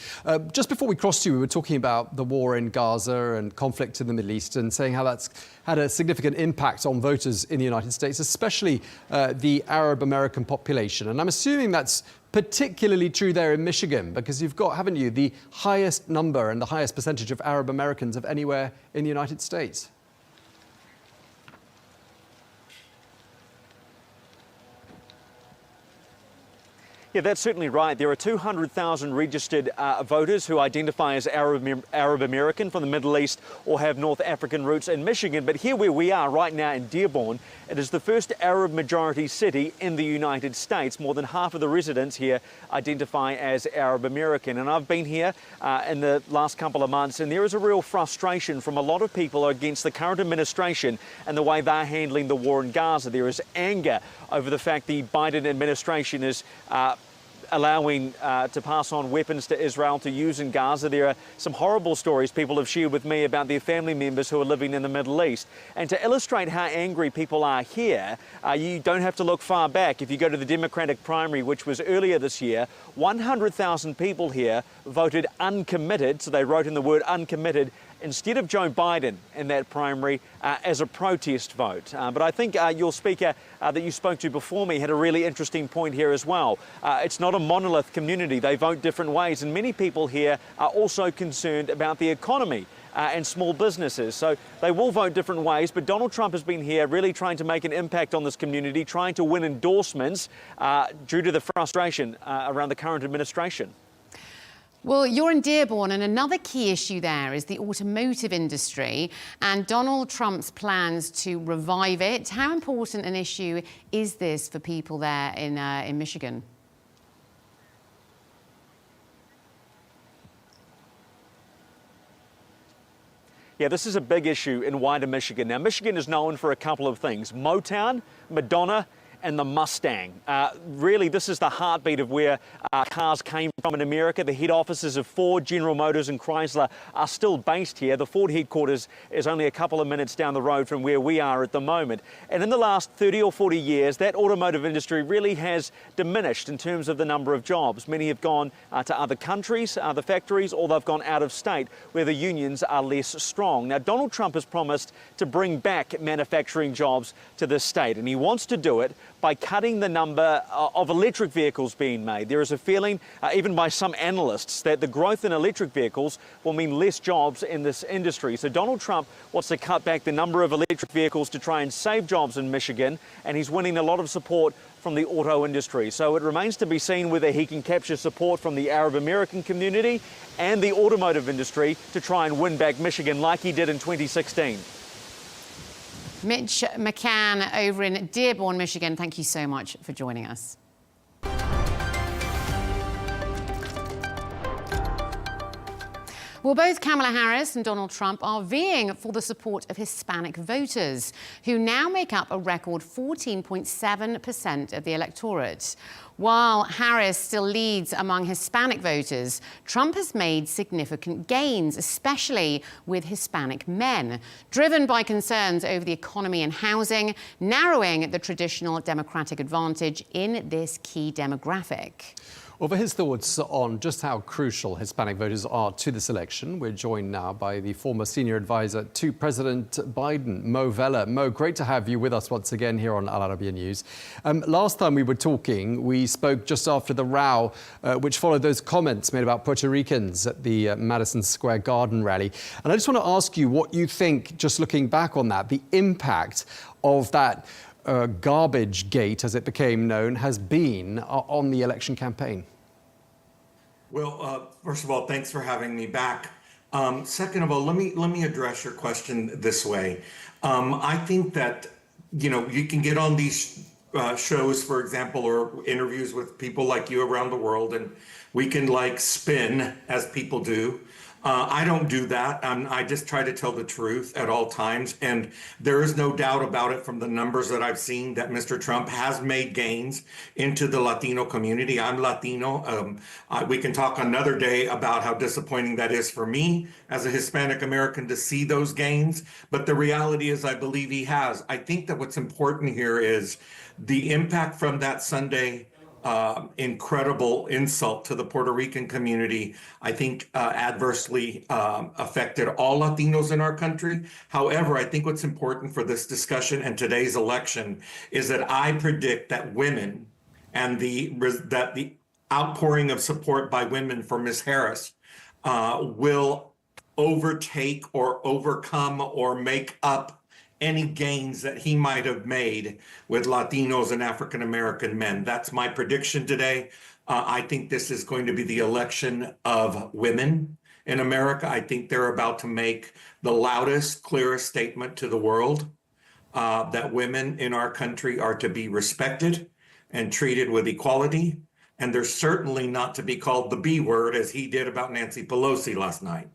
[SPEAKER 2] Just before we crossed you, we were talking about the war in Gaza and conflict in the Middle East and saying how that's had a significant impact on voters in the United States, especially the Arab American population. And I'm assuming that's particularly true there in Michigan because you've got, haven't you, the highest number and the highest percentage of Arab Americans of anywhere in the United States.
[SPEAKER 10] Yeah, that's certainly right. There are 200,000 registered voters who identify as Arab American from the Middle East or have North African roots in Michigan. But here where we are right now in Dearborn, it is the first Arab majority city in the United States. More than half of the residents here identify as Arab American. And I've been here in the last couple of months, and there is a real frustration from a lot of people against the current administration and the way they're handling the war in Gaza. There is anger over the fact the Biden administration is allowing to pass on weapons to Israel to use in Gaza. There are some horrible stories people have shared with me about their family members who are living in the Middle East. And to illustrate how angry people are here, you don't have to look far back. If you go to the Democratic primary, which was earlier this year, 100,000 people here voted uncommitted, so they wrote in the word uncommitted, instead of Joe Biden in that primary as a protest vote. But I think your speaker that you spoke to before me had a really interesting point here as well. It's not a monolith community. They vote different ways, and many people here are also concerned about the economy and small businesses. So they will vote different ways, but Donald Trump has been here really trying to make an impact on this community, trying to win endorsements due to the frustration around the current administration.
[SPEAKER 1] Well, you're in Dearborn, and another key issue there is the automotive industry and Donald Trump's plans to revive it. How important an issue is this for people there in Michigan?
[SPEAKER 10] Yeah, this is a big issue in wider Michigan. Now, Michigan is known for a couple of things: Motown, Madonna, and the Mustang. Really, this is the heartbeat of where cars came from in America. The head offices of Ford, General Motors and Chrysler are still based here. The Ford headquarters is only a couple of minutes down the road from where we are at the moment. And in the last 30 or 40 years, that automotive industry really has diminished in terms of the number of jobs. Many have gone to other countries, other factories, or they've gone out of state where the unions are less strong. Now, Donald Trump has promised to bring back manufacturing jobs to this state, and he wants to do it by cutting the number of electric vehicles being made. There is a feeling, even by some analysts, that the growth in electric vehicles will mean less jobs in this industry. So Donald Trump wants to cut back the number of electric vehicles to try and save jobs in Michigan, and he's winning a lot of support from the auto industry. So it remains to be seen whether he can capture support from the Arab American community and the automotive industry to try and win back Michigan like he did in 2016.
[SPEAKER 1] Mitch Mccann over in Dearborn, Michigan, thank you so much for joining us. Well, both Kamala Harris and Donald Trump are vying for the support of Hispanic voters, who now make up a record 14.7% of the electorate. While Harris still leads among Hispanic voters, Trump has made significant gains, especially with Hispanic men, driven by concerns over the economy and housing, narrowing the traditional Democratic advantage in this key demographic.
[SPEAKER 2] Well, for his thoughts on just how crucial Hispanic voters are to this election, we're joined now by the former senior advisor to President Biden, Mo Vela. Mo, great to have you with us once again here on Al Arabiya News. Last time we were talking, we spoke just after the row, which followed those comments made about Puerto Ricans at the Madison Square Garden rally. And I just want to ask you what you think, just looking back on that, the impact of that garbage gate, as it became known, has been on the election campaign?
[SPEAKER 11] Well, first of all, thanks for having me back. Second of all, let me address your question this way. I think that, you know, you can get on these shows, for example, or interviews with people like you around the world, and we can like spin, as people do. I don't do that. I just try to tell the truth at all times. And there is no doubt about it from the numbers that I've seen that Mr. Trump has made gains into the Latino community. I'm Latino. We can talk another day about how disappointing that is for me as a Hispanic American to see those gains. But the reality is I believe he has. I think that what's important here is the impact from that Sunday incredible insult to the Puerto Rican community, I think adversely affected all Latinos in our country. However, I think what's important for this discussion and today's election is that I predict that women and that the outpouring of support by women for Ms. Harris will overtake or overcome or make up any gains that he might have made with Latinos and African American men. That's my prediction today. I think this is going to be the election of women in America. I think they're about to make the loudest, clearest statement to the world that women in our country are to be respected and treated with equality. And they're certainly not to be called the B word, as he did about Nancy Pelosi last night.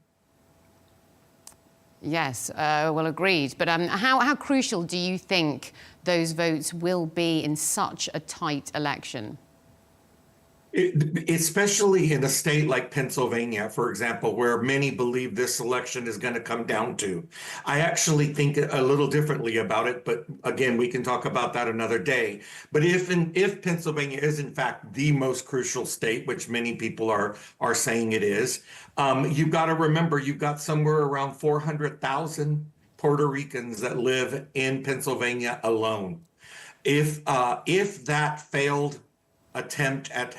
[SPEAKER 1] Yes, well, agreed. But how crucial do you think those votes will be in such a tight election?
[SPEAKER 11] Especially in a state like Pennsylvania, for example, where many believe this election is going to come down to. I actually think a little differently about it, but again, we can talk about that another day. But if Pennsylvania is in fact the most crucial state, which many people are saying it is, you've got to remember you've got somewhere around 400,000 Puerto Ricans that live in Pennsylvania alone. If that failed attempt at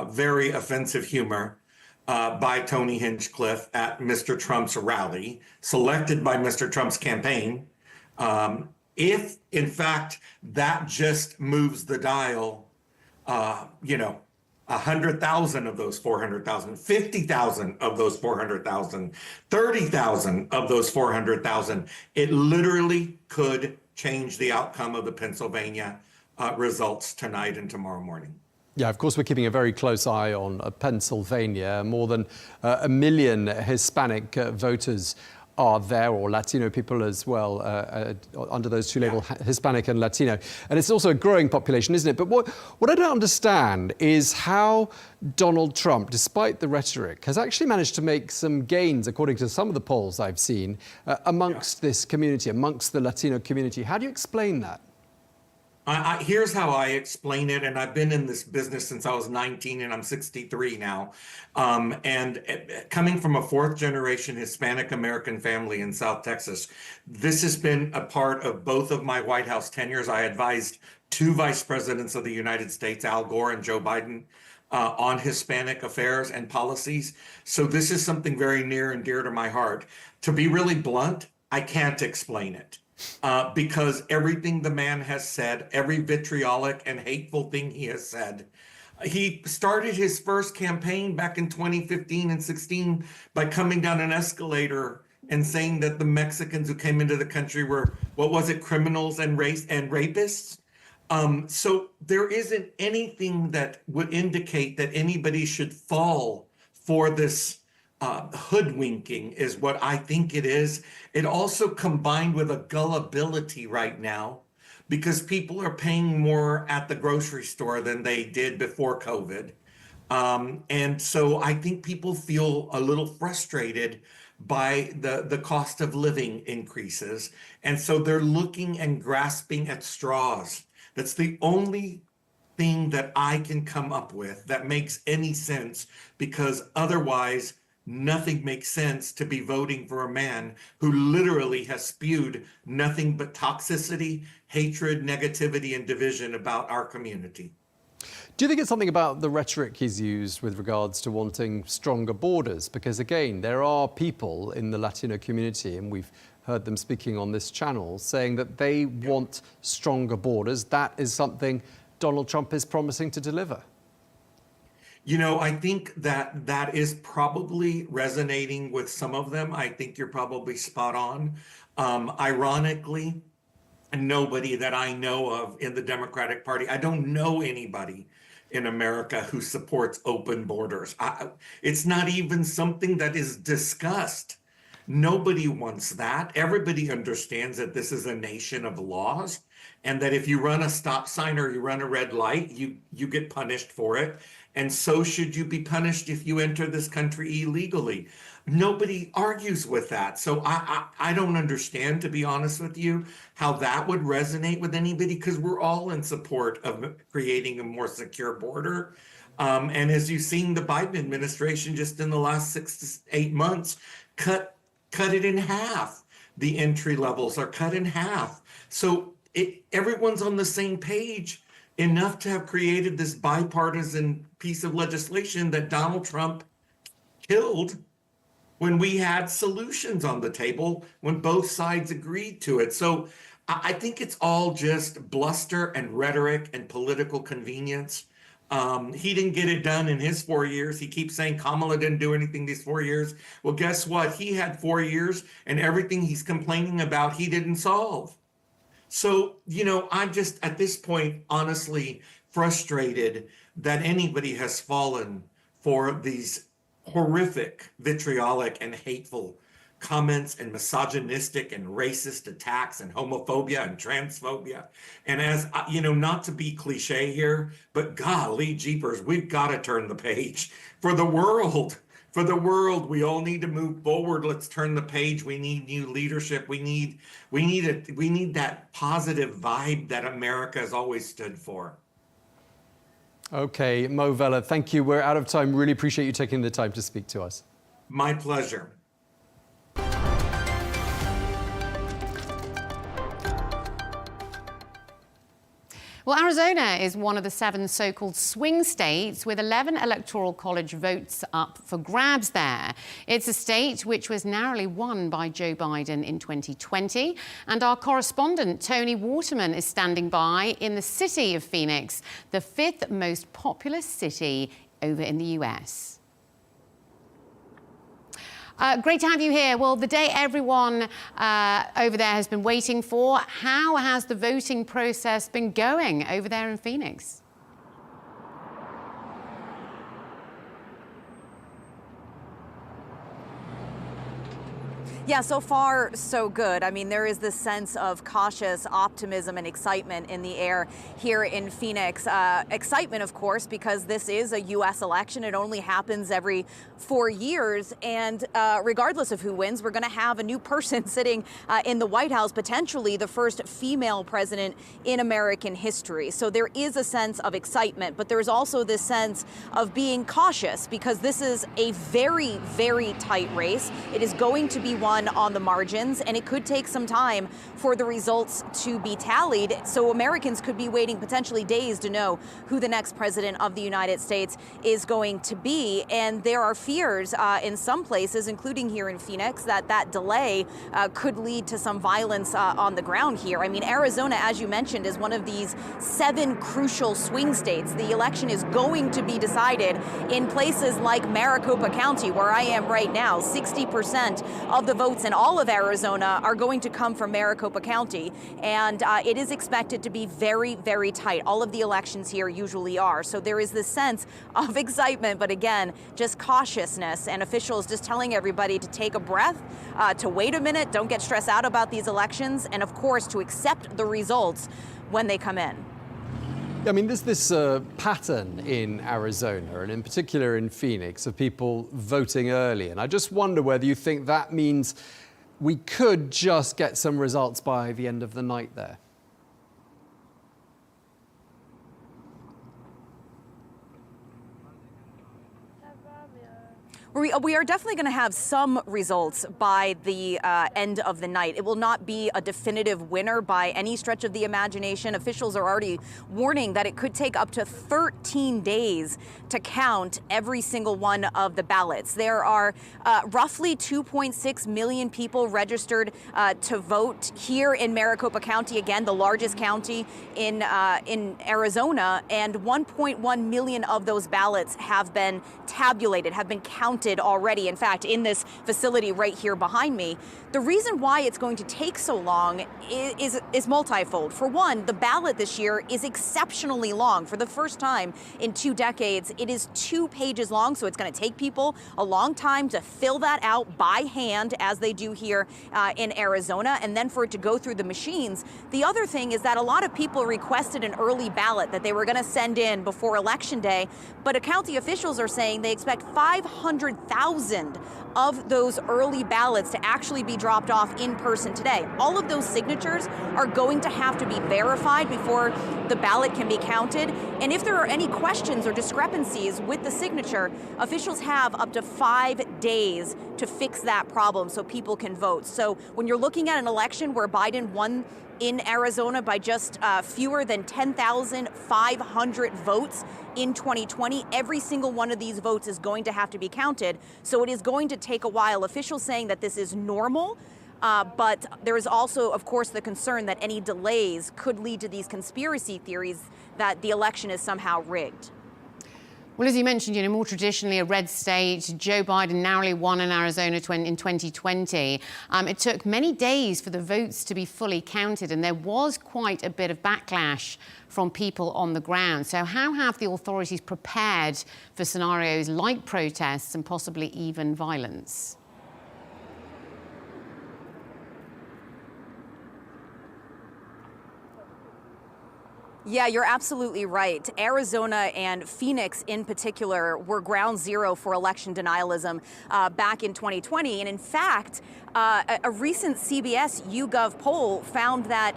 [SPEAKER 11] very offensive humor by Tony Hinchcliffe at Mr. Trump's rally, selected by Mr. Trump's campaign, if in fact that just moves the dial, 100,000 of those 400,000, 50,000 of those 400,000, 30,000 of those 400,000, it literally could change the outcome of the Pennsylvania results tonight and tomorrow morning.
[SPEAKER 2] Yeah, of course, we're keeping a very close eye on Pennsylvania. More than 1 million Hispanic voters are there, or Latino people as well, under those two labels, Hispanic and Latino. And it's also a growing population, isn't it? But what I don't understand is how Donald Trump, despite the rhetoric, has actually managed to make some gains, according to some of the polls I've seen, amongst this community, amongst the Latino community. How do you explain that?
[SPEAKER 11] Here's how I explain it, and I've been in this business since I was 19, and I'm 63 now. And coming from a fourth-generation Hispanic American family in South Texas, this has been a part of both of my White House tenures. I advised two vice presidents of the United States, Al Gore and Joe Biden, on Hispanic affairs and policies. So this is something very near and dear to my heart. To be really blunt, I can't explain it because everything the man has said, every vitriolic and hateful thing he has said, he started his first campaign back in 2015 and 16 by coming down an escalator and saying that the Mexicans who came into the country were, what was it, criminals and rapists? So there isn't anything that would indicate that anybody should fall for this hoodwinking is what I think it is. It also combined with a gullibility right now because people are paying more at the grocery store than they did before COVID. And so I think people feel a little frustrated by the cost of living increases. And so they're looking and grasping at straws. That's the only thing that I can come up with that makes any sense, because otherwise nothing makes sense to be voting for a man who literally has spewed nothing but toxicity, hatred, negativity, and division about our community.
[SPEAKER 2] Do you think it's something about the rhetoric he's used with regards to wanting stronger borders? Because again, there are people in the Latino community, and we've heard them speaking on this channel, saying that they want stronger borders. That is something Donald Trump is promising to deliver.
[SPEAKER 11] You know, I think that is probably resonating with some of them. I think you're probably spot on. Ironically, nobody that I know of in the Democratic Party, I don't know anybody in America who supports open borders. It's not even something that is discussed. Nobody wants that. Everybody understands that this is a nation of laws, and that if you run a stop sign or you run a red light, you get punished for it. And so should you be punished if you enter this country illegally. Nobody argues with that. So I don't understand, to be honest with you, how that would resonate with anybody, because we're all in support of creating a more secure border. And as you've seen, the Biden administration just in the last 6 to 8 months cut it in half. The entry levels are cut in half. So everyone's on the same page enough to have created this bipartisan piece of legislation that Donald Trump killed when we had solutions on the table, when both sides agreed to it. So I think it's all just bluster and rhetoric and political convenience. He didn't get it done in his 4 years. He keeps saying Kamala didn't do anything these 4 years. Well, guess what? He had 4 years, and everything he's complaining about, he didn't solve. So, you know, I'm just at this point, honestly, frustrated that anybody has fallen for these horrific, vitriolic, and hateful comments and misogynistic and racist attacks and homophobia and transphobia. And as you know, not to be cliche here, but golly jeepers, we've got to turn the page for the world. For the world, we all need to move forward. Let's turn the page. We need new leadership. We need that positive vibe that America has always stood for.
[SPEAKER 2] Okay, Mo Vela, thank you. We're out of time. Really appreciate you taking the time to speak to us.
[SPEAKER 11] My pleasure.
[SPEAKER 1] Well, Arizona is one of the 7 so-called swing states with 11 electoral college votes up for grabs there. It's a state which was narrowly won by Joe Biden in 2020. And our correspondent, Tony Waterman, is standing by in the city of Phoenix, the 5th most populous city over in the US. Great to have you here. Well, the day everyone over there has been waiting for. How has the voting process been going over there in Phoenix?
[SPEAKER 12] Yeah, so far, so good. I mean, there is this sense of cautious optimism and excitement in the air here in Phoenix. Excitement, of course, because this is a U.S. election. It only happens every 4 years. And regardless of who wins, we're going to have a new person sitting in the White House, potentially the first female president in American history. So there is a sense of excitement, but there's also this sense of being cautious because this is a very, very tight race. It is going to be one won on the margins, and it could take some time for the results to be tallied. So Americans could be waiting potentially days to know who the next president of the United States is going to be. And there are fears in some places, including here in Phoenix, that delay could lead to some violence on the ground here. I mean, Arizona, as you mentioned, is one of these 7 crucial swing states. The election is going to be decided in places like Maricopa County, where I am right now. 60% of the votes in all of Arizona are going to come from Maricopa County, and it is expected to be very, very tight. All of the elections here usually are. So there is this sense of excitement, but again, just cautiousness, and officials just telling everybody to take a breath, to wait a minute, don't get stressed out about these elections, and of course to accept the results when they come in.
[SPEAKER 2] I mean, there's this pattern in Arizona, and in particular in Phoenix, of people voting early. And I just wonder whether you think that means we could just get some results by the end of the night there.
[SPEAKER 12] We are definitely going to have some results by the end of the night. It will not be a definitive winner by any stretch of the imagination. Officials are already warning that it could take up to 13 days to count every single one of the ballots. There are roughly 2.6 million people registered to vote here in Maricopa County, again, the largest county in Arizona, and 1.1 million of those ballots have been tabulated, have been counted already, in fact, in this facility right here behind me. The reason why it's going to take so long is multifold. For one, the ballot this year is exceptionally long. For the first time in 2 decades, it is 2 pages long, so it's going to take people a long time to fill that out by hand, as they do here in Arizona, and then for it to go through the machines. The other thing is that a lot of people requested an early ballot that they were going to send in before Election Day, but county officials are saying they expect 500,000 of those early ballots to actually be dropped off in person today. All of those signatures are going to have to be verified before the ballot can be counted. And if there are any questions or discrepancies with the signature, officials have up to 5 days to fix that problem so people can vote. So when you're looking at an election where Biden won in Arizona by just fewer than 10,500 votes in 2020, every single one of these votes is going to have to be counted. So it is going to take a while. Officials saying that this is normal, but there is also, of course, the concern that any delays could lead to these conspiracy theories that the election is somehow rigged.
[SPEAKER 1] Well, as you mentioned, more traditionally a red state, Joe Biden narrowly won in Arizona in 2020. It took many days for the votes to be fully counted, and there was quite a bit of backlash from people on the ground. So how have the authorities prepared for scenarios like protests and possibly even violence?
[SPEAKER 12] Yeah, you're absolutely right. Arizona and Phoenix in particular were ground zero for election denialism back in 2020. And in fact, a recent CBS YouGov poll found that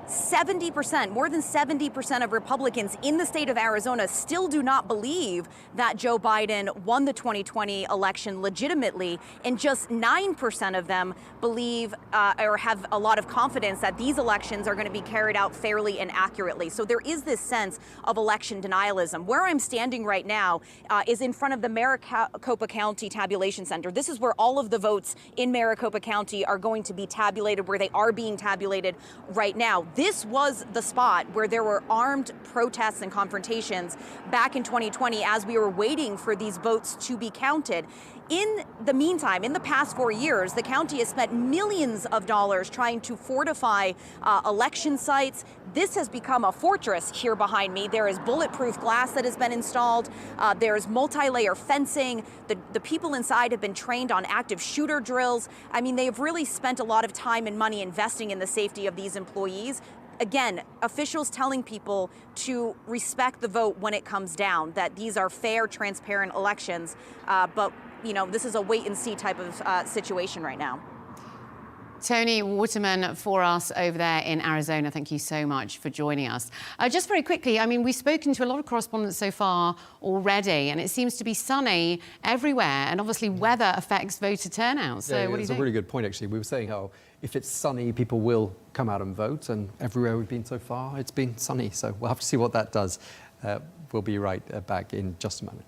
[SPEAKER 12] 70%, more than 70% of Republicans in the state of Arizona still do not believe that Joe Biden won the 2020 election legitimately, and just 9% of them believe or have a lot of confidence that these elections are going to be carried out fairly and accurately. So there is this sense of election denialism. Where I'm standing right now is in front of the Maricopa County Tabulation Center. This is where all of the votes in Maricopa County are going to be tabulated, where they are being tabulated right now. This was the spot where there were armed protests and confrontations back in 2020 as we were waiting for these votes to be counted. In the meantime, in the past 4 years, the county has spent millions of dollars trying to fortify election sites. This has become a fortress here behind me. There is bulletproof glass that has been installed. There's multi-layer fencing. The people inside have been trained on active shooter drills. I mean, they've really spent a lot of time and money investing in the safety of these employees. Again, officials telling people to respect the vote when it comes down, that these are fair, transparent elections. But, this is a wait and see type of situation right now.
[SPEAKER 1] Tony Waterman for us over there in Arizona. Thank you so much for joining us. Just very quickly, I mean, we've spoken to a lot of correspondents so far already, and it seems to be sunny everywhere, and obviously weather affects voter turnout. So what do you think?
[SPEAKER 2] It's a really good point, actually. We were saying how if it's sunny, people will come out and vote, and everywhere we've been so far, it's been sunny. So we'll have to see what that does. We'll be right back in just a moment.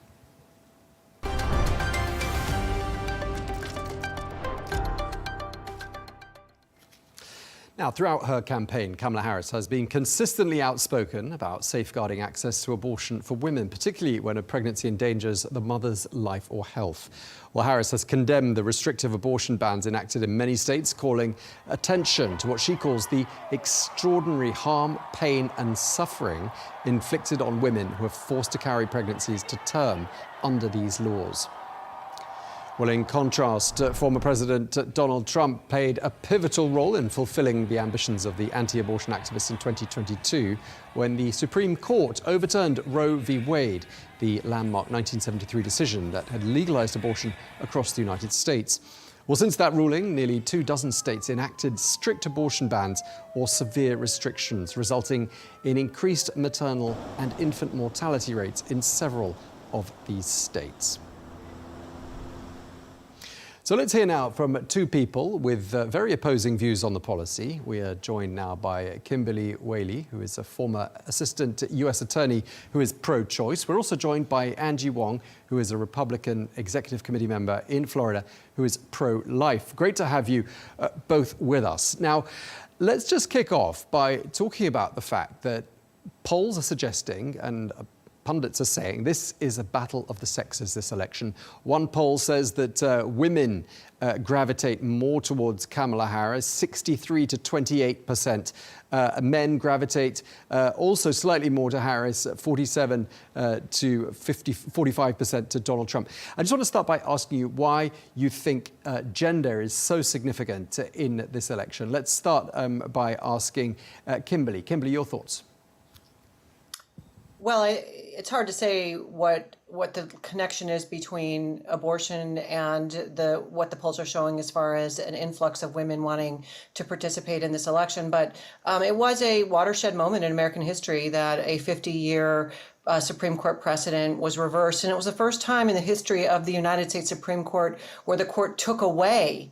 [SPEAKER 2] Now, throughout her campaign, Kamala Harris has been consistently outspoken about safeguarding access to abortion for women, particularly when a pregnancy endangers the mother's life or health. Well, Harris has condemned the restrictive abortion bans enacted in many states, calling attention to what she calls the extraordinary harm, pain and suffering inflicted on women who are forced to carry pregnancies to term under these laws. Well, in contrast, former President Donald Trump played a pivotal role in fulfilling the ambitions of the anti-abortion activists in 2022 when the Supreme Court overturned Roe v. Wade, the landmark 1973 decision that had legalized abortion across the United States. Well, since that ruling, nearly 24 states enacted strict abortion bans or severe restrictions, resulting in increased maternal and infant mortality rates in several of these states. So let's hear now from two people with very opposing views on the policy. We are joined now by Kimberly Whaley, who is a former assistant U.S. attorney who is pro-choice. We're also joined by Angie Wong, who is a Republican executive committee member in Florida, who is pro-life. Great to have you both with us. Now, let's just kick off by talking about the fact that polls are suggesting, and pundits are saying, this is a battle of the sexes, this election. One poll says that women gravitate more towards Kamala Harris, 63 to 28%. Men gravitate also slightly more to Harris, 47 to 45% to Donald Trump. I just want to start by asking you why you think gender is so significant in this election. Let's start by asking Kimberly. Kimberly, your thoughts?
[SPEAKER 13] Well, it's hard to say what the connection is between abortion and what the polls are showing as far as an influx of women wanting to participate in this election. But it was a watershed moment in American history that a 50-year Supreme Court precedent was reversed. And it was the first time in the history of the United States Supreme Court where the court took away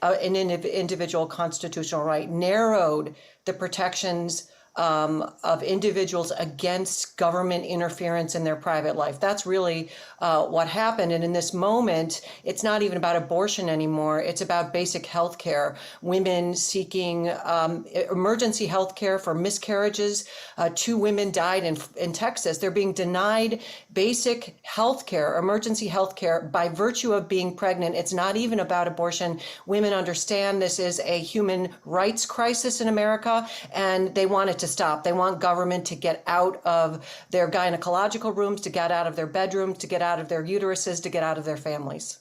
[SPEAKER 13] an individual constitutional right, narrowed the protections of individuals against government interference in their private life. That's really what happened. And in this moment, it's not even about abortion anymore. It's about basic health care. Women seeking emergency health care for miscarriages. 2 women died in Texas. They're being denied basic health care, emergency health care, by virtue of being pregnant. It's not even about abortion. Women understand this is a human rights crisis in America, and they want it to stop. They want government to get out of their gynecological rooms, to get out of their bedrooms, to get out of their uteruses, to get out of their families.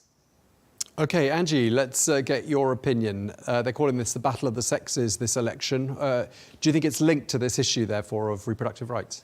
[SPEAKER 2] Okay, Angie, let's get your opinion. They're calling this the battle of the sexes, this election. Do you think it's linked to this issue, therefore, of reproductive rights?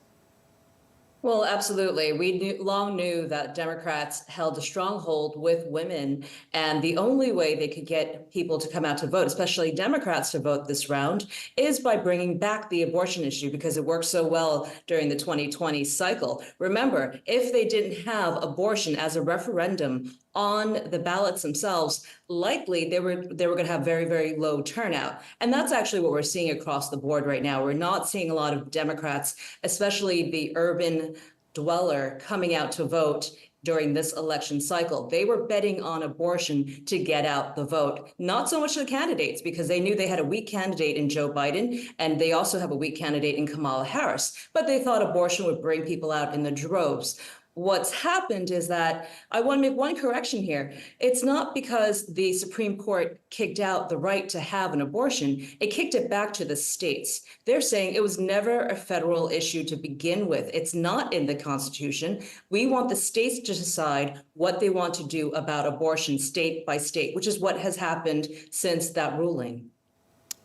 [SPEAKER 14] Well, absolutely. We long knew that Democrats held a stronghold with women, and the only way they could get people to come out to vote, especially Democrats to vote this round, is by bringing back the abortion issue, because it worked so well during the 2020 cycle. Remember, if they didn't have abortion as a referendum on the ballots themselves, likely they were going to have very, very low turnout. And that's actually what we're seeing across the board right now. We're not seeing a lot of Democrats, especially the urban dweller, coming out to vote during this election cycle. They were betting on abortion to get out the vote, not so much the candidates, because they knew they had a weak candidate in Joe Biden, and they also have a weak candidate in Kamala Harris, but they thought abortion would bring people out in the droves. What's happened is that I want to make one correction here. It's not because the Supreme Court kicked out the right to have an abortion. It kicked it back to the states. They're saying it was never a federal issue to begin with. It's not in the Constitution. We want the states to decide what they want to do about abortion state by state, which is what has happened since that ruling.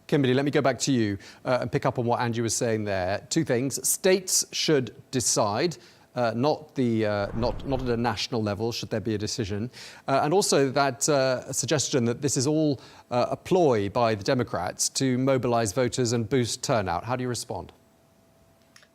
[SPEAKER 2] Kimberly, let me go back to you and pick up on what Angie was saying there. Two things. States should decide not at a national level, should there be a decision. And also that suggestion that this is all a ploy by the Democrats to mobilize voters and boost turnout. How do you respond?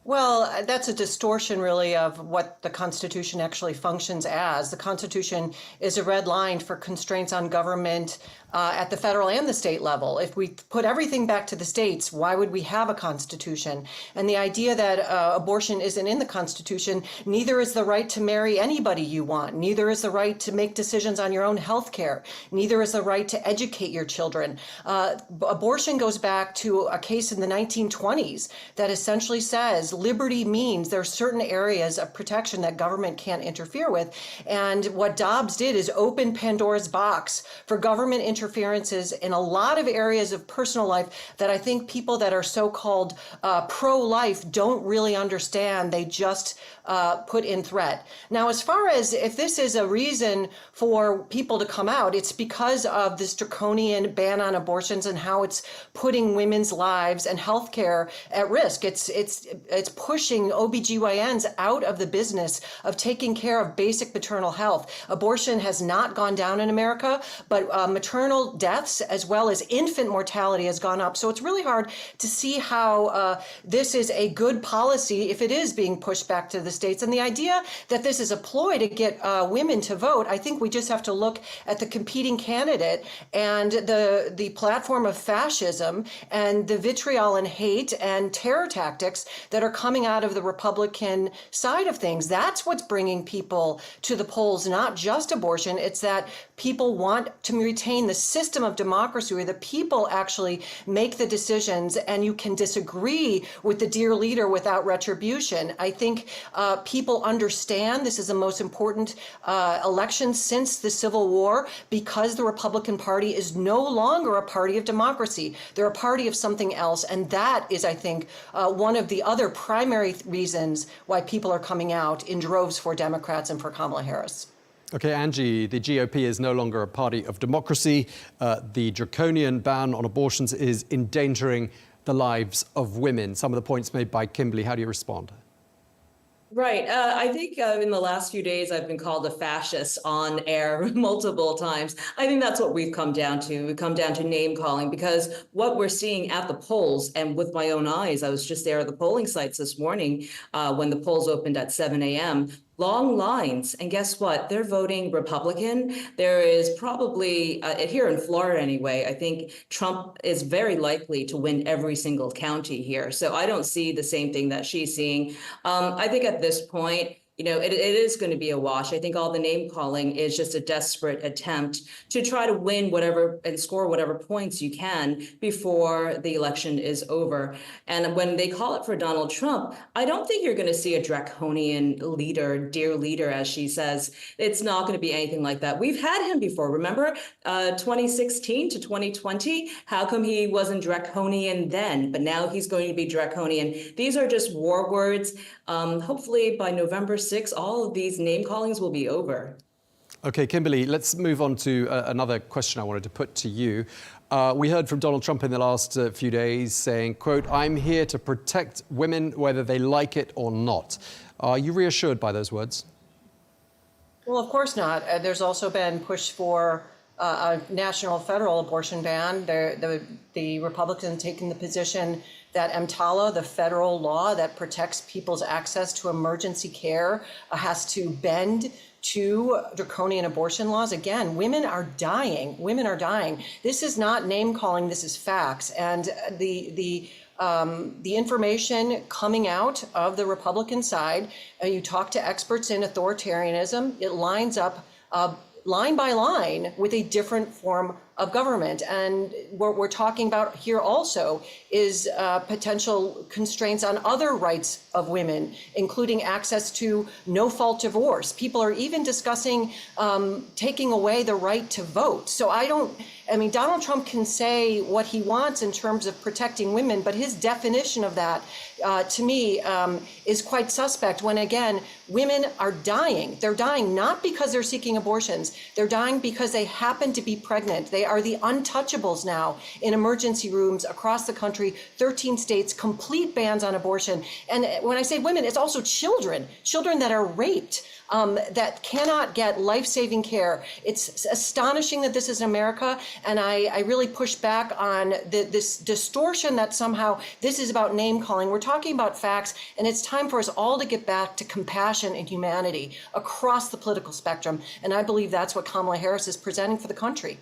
[SPEAKER 13] Well, that's a distortion, really, of what the Constitution actually functions as. The Constitution is a red line for constraints on government at the federal and the state level. If we put everything back to the states, why would we have a Constitution? And the idea that abortion isn't in the Constitution, neither is the right to marry anybody you want, neither is the right to make decisions on your own health care, neither is the right to educate your children. Abortion goes back to a case in the 1920s that essentially says liberty means there are certain areas of protection that government can't interfere with. And what Dobbs did is open Pandora's box for government interferences in a lot of areas of personal life that I think people that are so-called pro-life don't really understand. They just put in threat. Now, as far as if this is a reason for people to come out, it's because of this draconian ban on abortions and how it's putting women's lives and healthcare at risk. It's pushing OBGYNs out of the business of taking care of basic maternal health. Abortion has not gone down in America, but maternal deaths as well as infant mortality has gone up. So it's really hard to see how this is a good policy if it is being pushed back to the states. And the idea that this is a ploy to get women to vote, I think we just have to look at the competing candidate and the platform of fascism and the vitriol and hate and terror tactics that are coming out of the Republican side of things. That's what's bringing people to the polls, not just abortion. It's that people want to retain the system of democracy where the people actually make the decisions and you can disagree with the dear leader without retribution. I think people understand this is the most important election since the Civil War because the Republican Party is no longer a party of democracy. They're a party of something else. And that is, I think, one of the other primary reasons why people are coming out in droves for Democrats and for Kamala Harris.
[SPEAKER 2] Okay, Angie, the GOP is no longer a party of democracy. The draconian ban on abortions is endangering the lives of women. Some of the points made by Kimberly, how do you respond?
[SPEAKER 14] Right. I think in the last few days, I've been called a fascist on air multiple times. I think that's what we've come down to. We've come down to name calling because what we're seeing at the polls and with my own eyes, I was just there at the polling sites this morning when the polls opened at 7 a.m. Long lines. And guess what? They're voting Republican. There is probably, here in Florida anyway, I think Trump is very likely to win every single county here. So I don't see the same thing that she's seeing. I think at this point, you know, it is going to be a wash. I think all the name calling is just a desperate attempt to try to win whatever and score whatever points you can before the election is over. And when they call it for Donald Trump, I don't think you're going to see a draconian leader, dear leader, as she says. It's not going to be anything like that. We've had him before. Remember 2016 to 2020? How come he wasn't draconian then? But now he's going to be draconian. These are just war words. Hopefully by November 6th, all of these name callings will be over.
[SPEAKER 2] Okay, Kimberly, let's move on to another question I wanted to put to you. We heard from Donald Trump in the last few days saying, quote, "I'm here to protect women whether they like it or not." Are you reassured by those words?
[SPEAKER 13] Well, of course not. There's also been push for a national federal abortion ban. The Republicans taking the position that EMTALA, the federal law that protects people's access to emergency care, has to bend to draconian abortion laws. Again, women are dying. Women are dying. This is not name calling. This is facts. And the information coming out of the Republican side, you talk to experts in authoritarianism, it lines up line by line with a different form of government. And what we're talking about here also is potential constraints on other rights of women, including access to no-fault divorce. People are even discussing taking away the right to vote. So I mean, Donald Trump can say what he wants in terms of protecting women, but his definition of that, to me, is quite suspect when, again, women are dying. They're dying not because they're seeking abortions. They're dying because they happen to be pregnant. They are the untouchables now in emergency rooms across the country, 13 states, complete bans on abortion. And when I say women, it's also children that are raped, that cannot get life-saving care. It's astonishing that this is America, and I really push back on this distortion that somehow this is about name-calling. We're talking about facts, and it's time for us all to get back to compassion and humanity across the political spectrum, and I believe that's what Kamala Harris is presenting for the country.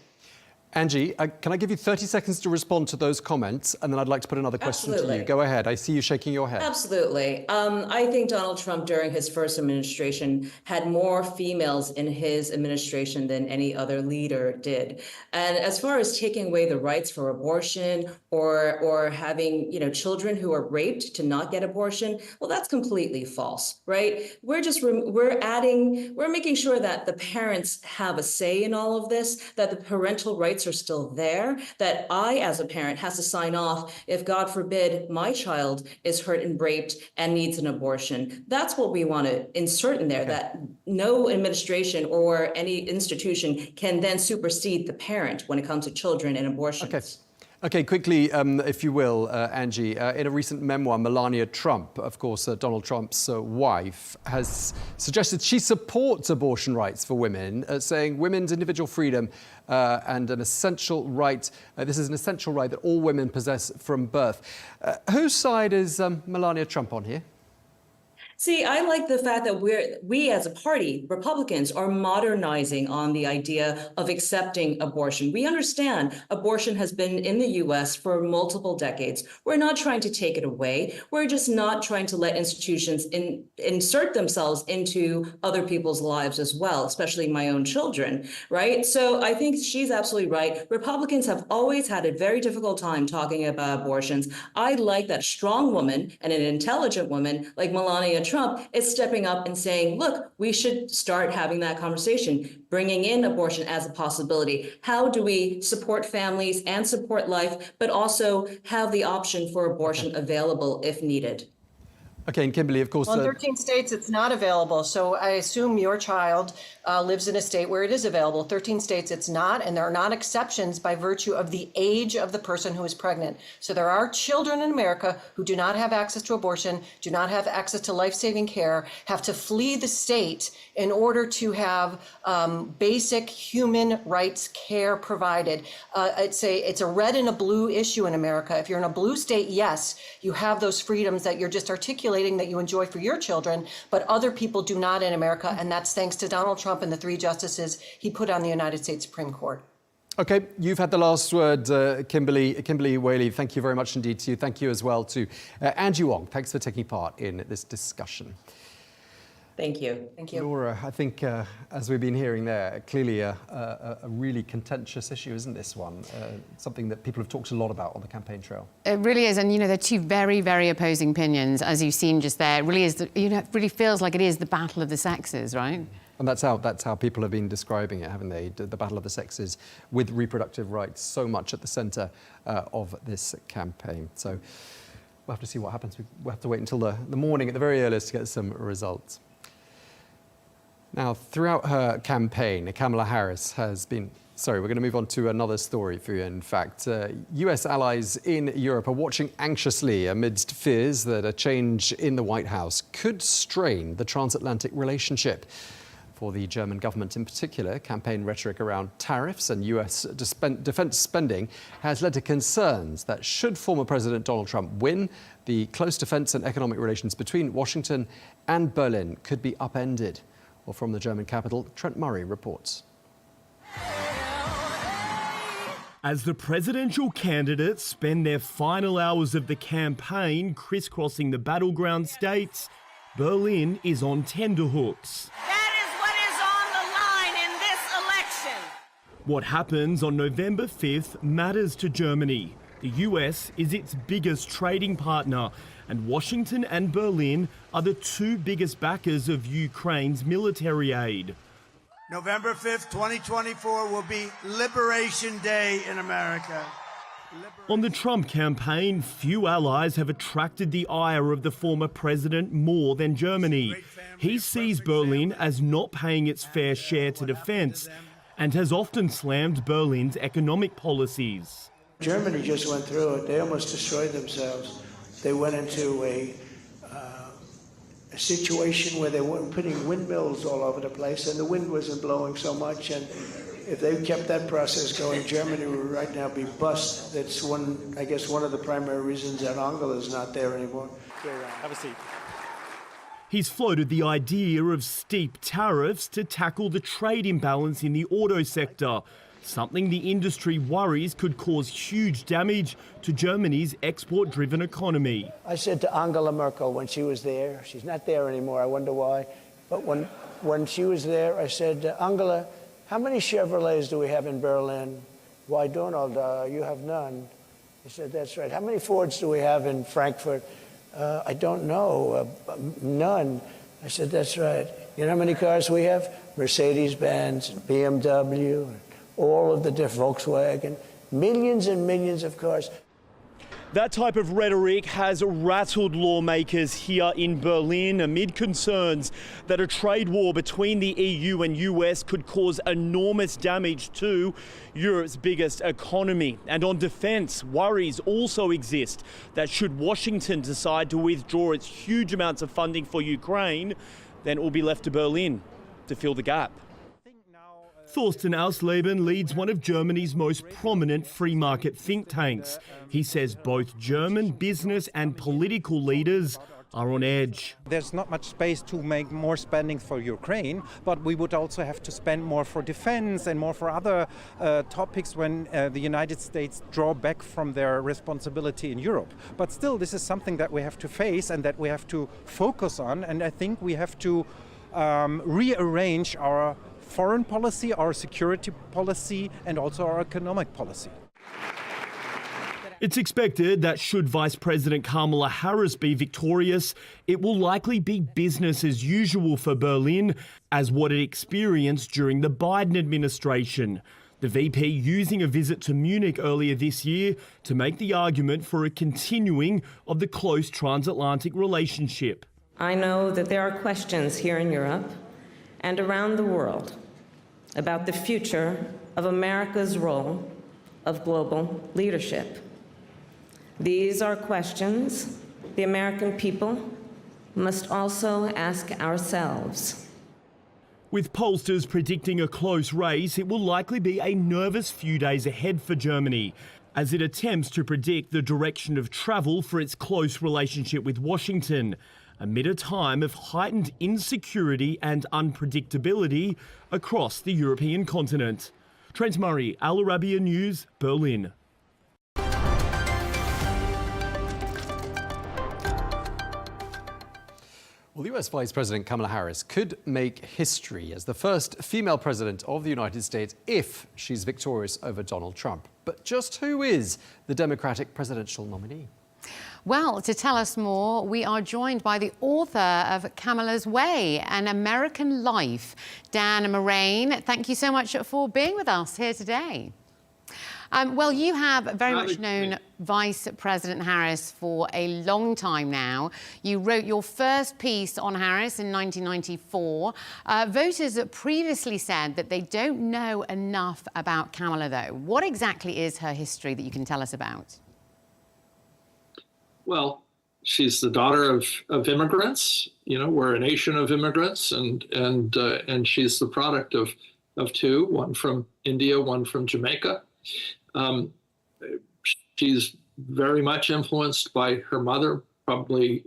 [SPEAKER 2] Angie, can I give you 30 seconds to respond to those comments, and then I'd like to put another question to you. Go ahead. I see you shaking your head.
[SPEAKER 14] Absolutely. I think Donald Trump during his first administration had more females in his administration than any other leader did. And as far as taking away the rights for abortion or having, children who are raped to not get abortion, well, that's completely false, right? We're making sure that the parents have a say in all of this, that the parental rights are still there, that I, as a parent, has to sign off if, God forbid, my child is hurt and raped and needs an abortion. That's what we want to insert in there, that no administration or any institution can then supersede the parent when it comes to children and abortions.
[SPEAKER 2] Okay, quickly, if you will, Angie, in a recent memoir, Melania Trump, of course, Donald Trump's wife, has suggested she supports abortion rights for women, saying women's individual freedom and an essential right, this is an essential right that all women possess from birth. Whose side is Melania Trump on here?
[SPEAKER 14] See, I like the fact that we as a party, Republicans, are modernizing on the idea of accepting abortion. We understand abortion has been in the U.S. for multiple decades. We're not trying to take it away. We're just not trying to let institutions insert themselves into other people's lives as well, especially my own children, right? So I think she's absolutely right. Republicans have always had a very difficult time talking about abortions. I like that strong woman and an intelligent woman like Melania Trump is stepping up and saying, look, we should start having that conversation, bringing in abortion as a possibility. How do we support families and support life, but also have the option for abortion available if needed?
[SPEAKER 2] Okay, and Kimberly, of course...
[SPEAKER 13] Well, in 13 states, it's not available. So I assume your child lives in a state where it is available. 13 states, it's not, and there are not exceptions by virtue of the age of the person who is pregnant. So there are children in America who do not have access to abortion, do not have access to life-saving care, have to flee the state in order to have basic human rights care provided. It's a red and a blue issue in America. If you're in a blue state, yes, you have those freedoms that you're just articulating that you enjoy for your children, but other people do not in America, and that's thanks to Donald Trump and the 3 justices he put on the United States Supreme Court.
[SPEAKER 2] Okay, you've had the last word, Kimberly Whaley. Thank you very much indeed to you. Thank you as well to Angie Wong. Thanks for taking part in this discussion.
[SPEAKER 14] Thank you.
[SPEAKER 13] Thank you.
[SPEAKER 2] Laura, I think, as we've been hearing there, clearly a really contentious issue, isn't this one? Something that people have talked a lot about on the campaign trail.
[SPEAKER 1] It really is, and they're two very, very opposing opinions, as you've seen just there. It really is, it really feels like it is the battle of the sexes, right?
[SPEAKER 2] And that's how people have been describing it, haven't they? The battle of the sexes, with reproductive rights so much at the centre of this campaign. So we'll have to see what happens. We'll have to wait until the morning at the very earliest to get some results. Now, throughout her campaign, Kamala Harris has been... Sorry, we're going to move on to another story for you, in fact. US allies in Europe are watching anxiously amidst fears that a change in the White House could strain the transatlantic relationship. For the German government in particular, campaign rhetoric around tariffs and US defense spending has led to concerns that should former President Donald Trump win, the close defense and economic relations between Washington and Berlin could be upended. Well, from the German capital, Trent Murray reports.
[SPEAKER 15] As the presidential candidates spend their final hours of the campaign crisscrossing the battleground states, Berlin is on tenterhooks.
[SPEAKER 3] That is what is on the line in this election.
[SPEAKER 15] What happens on November 5th matters to Germany. The US is its biggest trading partner, and Washington and Berlin are the 2 biggest backers of Ukraine's military aid.
[SPEAKER 4] November 5th, 2024 will be Liberation Day in America.
[SPEAKER 15] On the Trump campaign, few allies have attracted the ire of the former president more than Germany. He sees Berlin as not paying its fair share to defence and has often slammed Berlin's economic policies.
[SPEAKER 4] Germany just went through it. They almost destroyed themselves. They went into a situation where they were putting windmills all over the place, and the wind wasn't blowing so much. And if they kept that process going, Germany would right now be bust. That's one, I guess, one of the primary reasons that Angela is not there anymore.
[SPEAKER 10] Have a seat.
[SPEAKER 15] He's floated the idea of steep tariffs to tackle the trade imbalance in the auto sector, something the industry worries could cause huge damage to Germany's export-driven economy.
[SPEAKER 4] I said to Angela Merkel when she was there, she's not there anymore, I wonder why, but when she was there, I said, Angela, how many Chevrolets do we have in Berlin? Why, Donald, you have none. He said, that's right. How many Fords do we have in Frankfurt? I don't know, none. I said, that's right. You know how many cars we have? Mercedes-Benz, BMW, all of the different Volkswagen, millions and millions of cars.
[SPEAKER 15] That type of rhetoric has rattled lawmakers here in Berlin amid concerns that a trade war between the EU and US could cause enormous damage to Europe's biggest economy. And on defence, worries also exist that should Washington decide to withdraw its huge amounts of funding for Ukraine, then it will be left to Berlin to fill the gap. Thorsten Ausleben leads one of Germany's most prominent free market think tanks. He says both German business and political leaders are on edge.
[SPEAKER 16] There's not much space to make more spending for Ukraine, but we would also have to spend more for defense and more for other topics when the United States draw back from their responsibility in Europe. But still, this is something that we have to face and that we have to focus on, and I think we have to rearrange our foreign policy, our security policy, and also our economic policy.
[SPEAKER 15] It's expected that should Vice President Kamala Harris be victorious, it will likely be business as usual for Berlin as what it experienced during the Biden administration. The VP using a visit to Munich earlier this year to make the argument for a continuing of the close transatlantic relationship.
[SPEAKER 3] I know that there are questions here in Europe and around the world about the future of America's role of global leadership. These are questions the American people must also ask ourselves.
[SPEAKER 15] With pollsters predicting a close race, it will likely be a nervous few days ahead for Germany as it attempts to predict the direction of travel for its close relationship with Washington, amid a time of heightened insecurity and unpredictability across the European continent. Trent Murray, Al Arabiya News, Berlin.
[SPEAKER 2] Well, the US Vice President Kamala Harris could make history as the first female president of the United States if she's victorious over Donald Trump. But just who is the Democratic presidential nominee?
[SPEAKER 1] Well, to tell us more, we are joined by the author of Kamala's Way, An American Life, Dan Moraine. Thank you so much for being with us here today. Well, you have very much known Vice President Harris for a long time now. You wrote your first piece on Harris in 1994. Voters previously said that they don't know enough about Kamala, though. What exactly is her history that you can tell us about?
[SPEAKER 17] Well, she's the daughter of immigrants. You know, we're a nation of immigrants, and she's the product of two, one from India, one from Jamaica. She's very much influenced by her mother. Probably,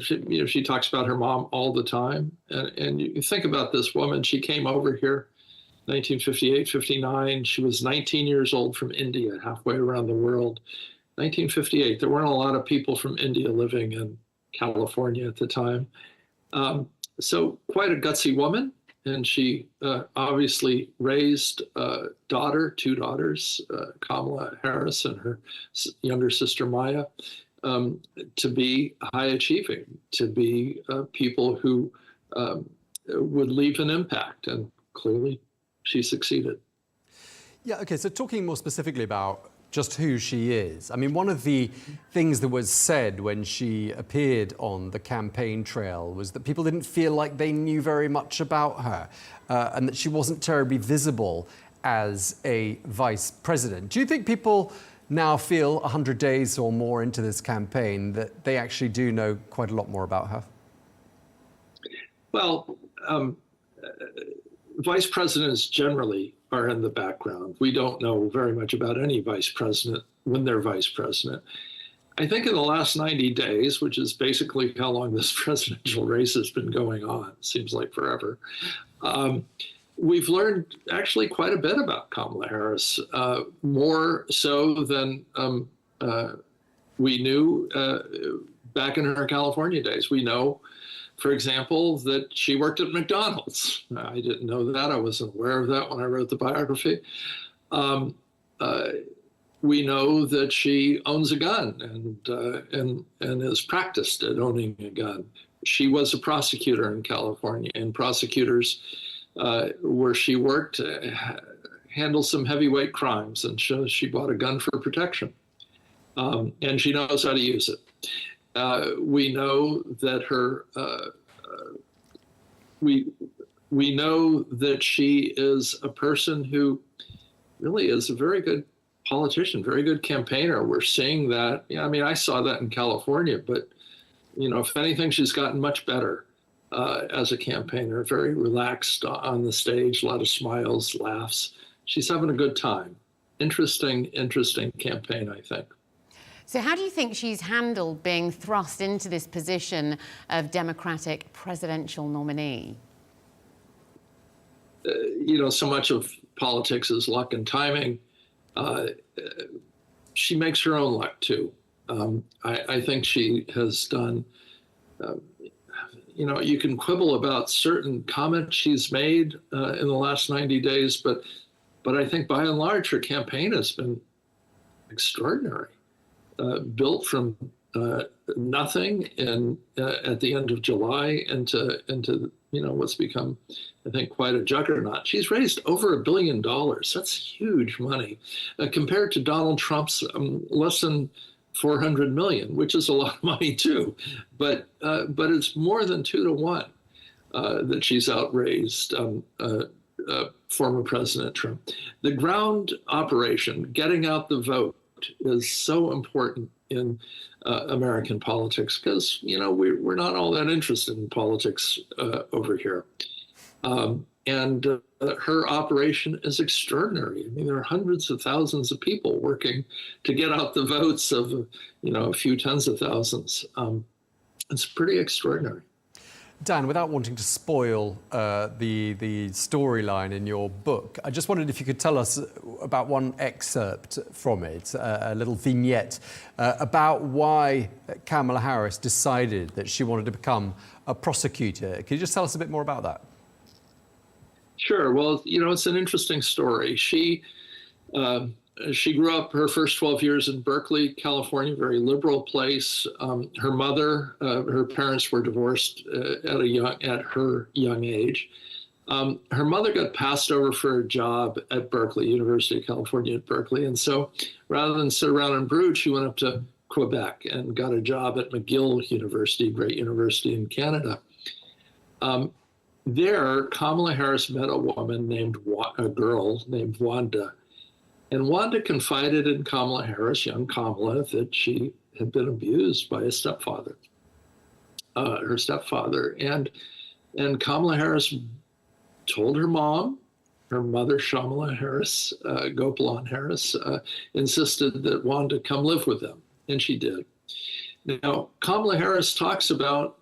[SPEAKER 17] she talks about her mom all the time. And you think about this woman. She came over here, 1958, 59. She was 19 years old from India, halfway around the world. 1958. There weren't a lot of people from India living in California at the time. So quite a gutsy woman. And she obviously raised two daughters, Kamala Harris and her younger sister Maya, to be high achieving, to be people who would leave an impact. And clearly she succeeded.
[SPEAKER 2] Yeah, OK, so talking more specifically about just who she is. I mean, one of the things that was said when she appeared on the campaign trail was that people didn't feel like they knew very much about her and that she wasn't terribly visible as a vice president. Do you think people now feel 100 days or more into this campaign that they actually do know quite a lot more about her?
[SPEAKER 17] Well, vice presidents generally are in the background. We don't know very much about any vice president when they're vice president. I think in the last 90 days, which is basically how long this presidential race has been going on, seems like forever, we've learned actually quite a bit about Kamala Harris, more so than we knew back in her California days. We know, for example, that she worked at McDonald's. I didn't know that. I wasn't aware of that when I wrote the biography. We know that she owns a gun and is practiced at owning a gun. She was a prosecutor in California, and prosecutors where she worked handled some heavyweight crimes, and she bought a gun for protection. And she knows how to use it. We know that we know that she is a person who really is a very good politician, very good campaigner. We're seeing that. Yeah, I mean, I saw that in California, but if anything, she's gotten much better as a campaigner. Very relaxed on the stage, a lot of smiles, laughs. She's having a good time. Interesting campaign, I think.
[SPEAKER 1] So how do you think she's handled being thrust into this position of Democratic presidential nominee?
[SPEAKER 17] So much of politics is luck and timing. She makes her own luck, too. I think she has done, you can quibble about certain comments she's made in the last 90 days, but I think by and large, her campaign has been extraordinary. Built from nothing at the end of July into what's become, I think, quite a juggernaut. She's raised over $1 billion. That's huge money compared to Donald Trump's less than 400 million, which is a lot of money too. But it's more than 2 to 1 that she's outraised former President Trump. The ground operation, getting out the vote, is so important in American politics because we're not all that interested in politics over here, and her operation is extraordinary. I mean, there are hundreds of thousands of people working to get out the votes of a few tens of thousands. It's pretty extraordinary.
[SPEAKER 2] Dan, without wanting to spoil the storyline in your book, I just wondered if you could tell us about one excerpt from it, a little vignette about why Kamala Harris decided that she wanted to become a prosecutor. Could you just tell us a bit more about that?
[SPEAKER 17] Sure. Well, it's an interesting story. She grew up her first 12 years in Berkeley, California, very liberal place. Her mother, her parents were divorced at her young age. Her mother got passed over for a job at Berkeley, University of California at Berkeley. And so rather than sit around and brood, she went up to Quebec and got a job at McGill University, great university in Canada. There, Kamala Harris met a girl named Wanda. And Wanda confided in Kamala Harris, young Kamala, that she had been abused by her stepfather. And Kamala Harris told her mom, her mother, Shamala Harris, Gopalan Harris, insisted that Wanda come live with them, and she did. Now, Kamala Harris talks about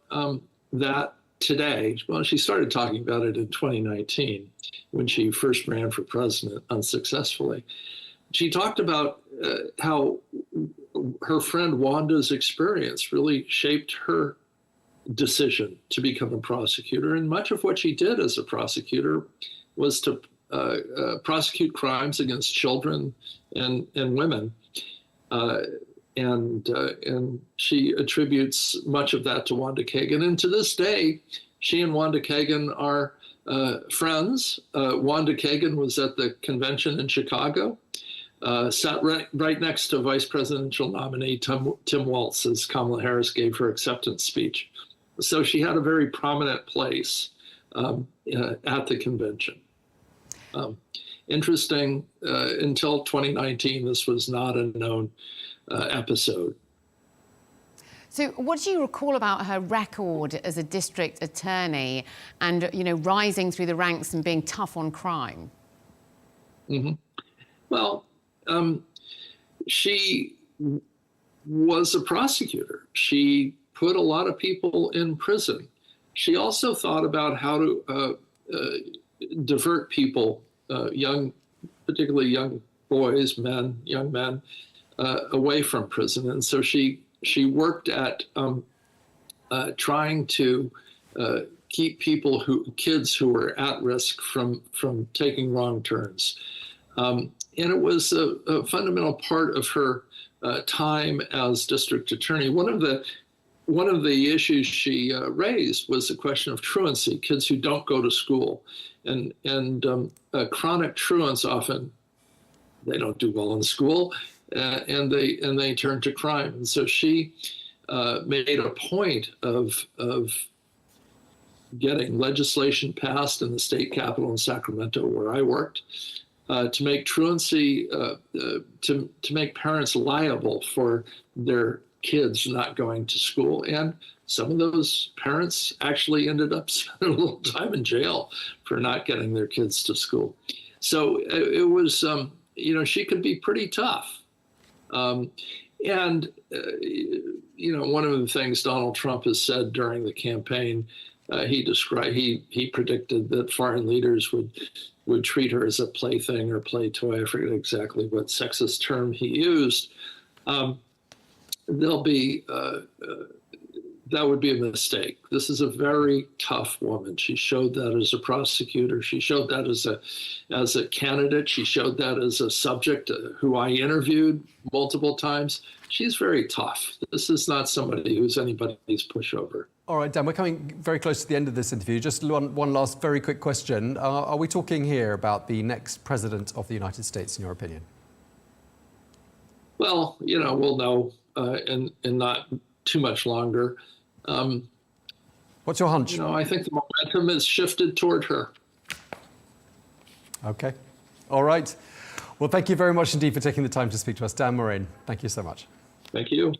[SPEAKER 17] that today. Well, she started talking about it in 2019 when she first ran for president unsuccessfully. She talked about how her friend Wanda's experience really shaped her decision to become a prosecutor. And much of what she did as a prosecutor was to prosecute crimes against children and women. And she attributes much of that to Wanda Kagan. And to this day, she and Wanda Kagan are friends. Wanda Kagan was at the convention in Chicago sat right next to Vice Presidential nominee Tim Walz as Kamala Harris gave her acceptance speech. So she had a very prominent place at the convention. Interesting, until 2019, this was not a known episode.
[SPEAKER 1] So what do you recall about her record as a district attorney and, rising through the ranks and being tough on crime?
[SPEAKER 17] Mm-hmm. Well, she was a prosecutor. She put a lot of people in prison. She also thought about how to divert people, particularly young boys, young men, away from prison. And so she worked at trying to keep kids who were at risk from taking wrong turns. And it was a fundamental part of her time as district attorney. One of the issues she raised was the question of truancy, kids who don't go to school. And chronic truants often, they don't do well in school, and they turn to crime. And so she made a point of getting legislation passed in the state capitol in Sacramento, where I worked, to make truancy, to make parents liable for their kids not going to school. And some of those parents actually ended up spending a little time in jail for not getting their kids to school. So it was, she could be pretty tough. One of the things Donald Trump has said during the campaign, he predicted that foreign leaders would treat her as a plaything or play toy. I forget exactly what sexist term he used. That would be a mistake. This is a very tough woman. She showed that as a prosecutor. She showed that as a candidate. She showed that as a subject who I interviewed multiple times. She's very tough. This is not somebody who's anybody's pushover.
[SPEAKER 2] All right, Dan, we're coming very close to the end of this interview. Just one last very quick question. Are we talking here about the next president of the United States, in your opinion?
[SPEAKER 17] Well, we'll know in not too much longer.
[SPEAKER 2] What's your hunch?
[SPEAKER 17] I think the momentum has shifted toward her.
[SPEAKER 2] Okay. All right. Well, thank you very much indeed for taking the time to speak to us. Dan Moraine, thank you so much.
[SPEAKER 17] Thank you.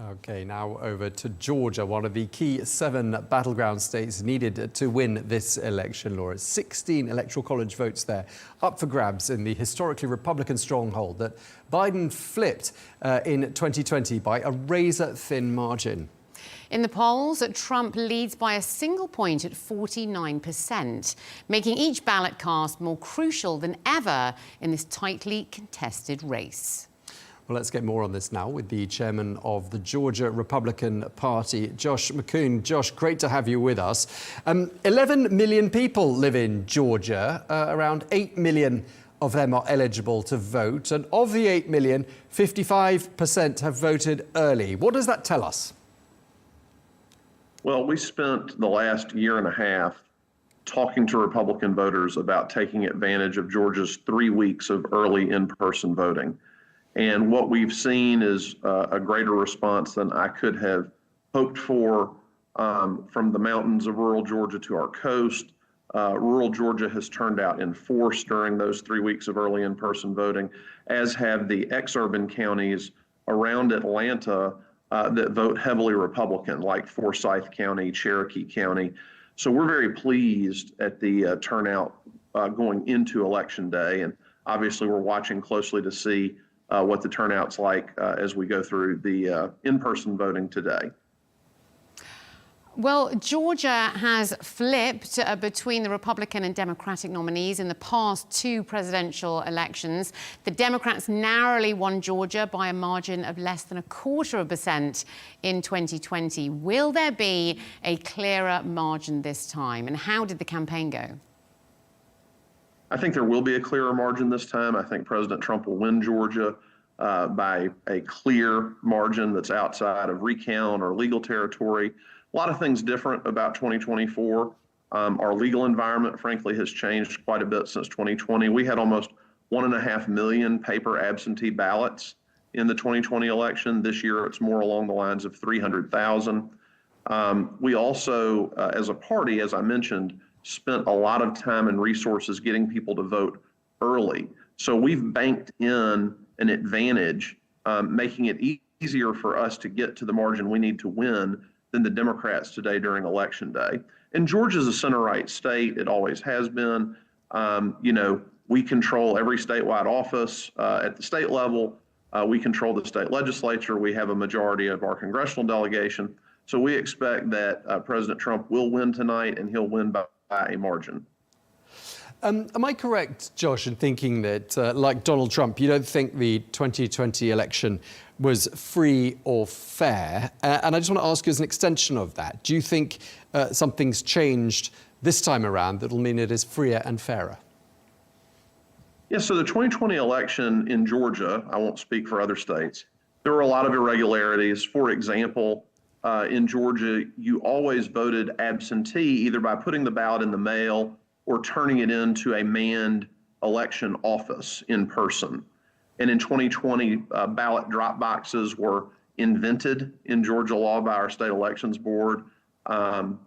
[SPEAKER 2] Okay, now over to Georgia, one of the key 7 battleground states needed to win this election, Laura. 16 electoral college votes there, up for grabs in the historically Republican stronghold that Biden flipped in 2020 by a razor-thin margin.
[SPEAKER 1] In the polls, Trump leads by a single point at 49%, making each ballot cast more crucial than ever in this tightly contested race.
[SPEAKER 2] Well, let's get more on this now with the chairman of the Georgia Republican Party, Josh Mckoon. Josh, great to have you with us. 11 million people live in Georgia. Around 8 million of them are eligible to vote. And of the 8 million, 55% have voted early. What does that tell us?
[SPEAKER 18] Well, we spent the last year and a half talking to Republican voters about taking advantage of Georgia's 3 weeks of early in-person voting. And what we've seen is a greater response than I could have hoped for from the mountains of rural Georgia to our coast. Rural Georgia has turned out in force during those 3 weeks of early in-person voting, as have the exurban counties around Atlanta that vote heavily Republican, like Forsyth County, Cherokee County. So we're very pleased at the turnout going into Election Day. And obviously we're watching closely to see what the turnout's like as we go through the in-person voting today.
[SPEAKER 1] Well, Georgia has flipped between the Republican and Democratic nominees in the past 2 presidential elections. The Democrats narrowly won Georgia by a margin of less than 0.25% in 2020. Will there be a clearer margin this time? And how did the campaign go?
[SPEAKER 18] I think there will be a clearer margin this time. I think President Trump will win Georgia by a clear margin that's outside of recount or legal territory. A lot of things different about 2024. Our legal environment, frankly, has changed quite a bit since 2020. We had almost 1.5 million paper absentee ballots in the 2020 election. This year, it's more along the lines of 300,000. We also, as a party, as I mentioned, spent a lot of time and resources getting people to vote early. So we've banked in an advantage, making it easier for us to get to the margin we need to win than the Democrats today during Election Day. And Georgia's a center-right state. It always has been. We control every statewide office at the state level. We control the state legislature. We have a majority of our congressional delegation. So we expect that President Trump will win tonight, and he'll win by a margin.
[SPEAKER 2] Am I correct, Josh, in thinking that, like Donald Trump, you don't think the 2020 election was free or fair? And I just want to ask you as an extension of that, do you think something's changed this time around that will mean it is freer and fairer?
[SPEAKER 18] Yes, so the 2020 election in Georgia, I won't speak for other states, there were a lot of irregularities. For example, in Georgia, you always voted absentee either by putting the ballot in the mail or turning it into a manned election office in person. And in 2020, ballot drop boxes were invented in Georgia law by our state elections board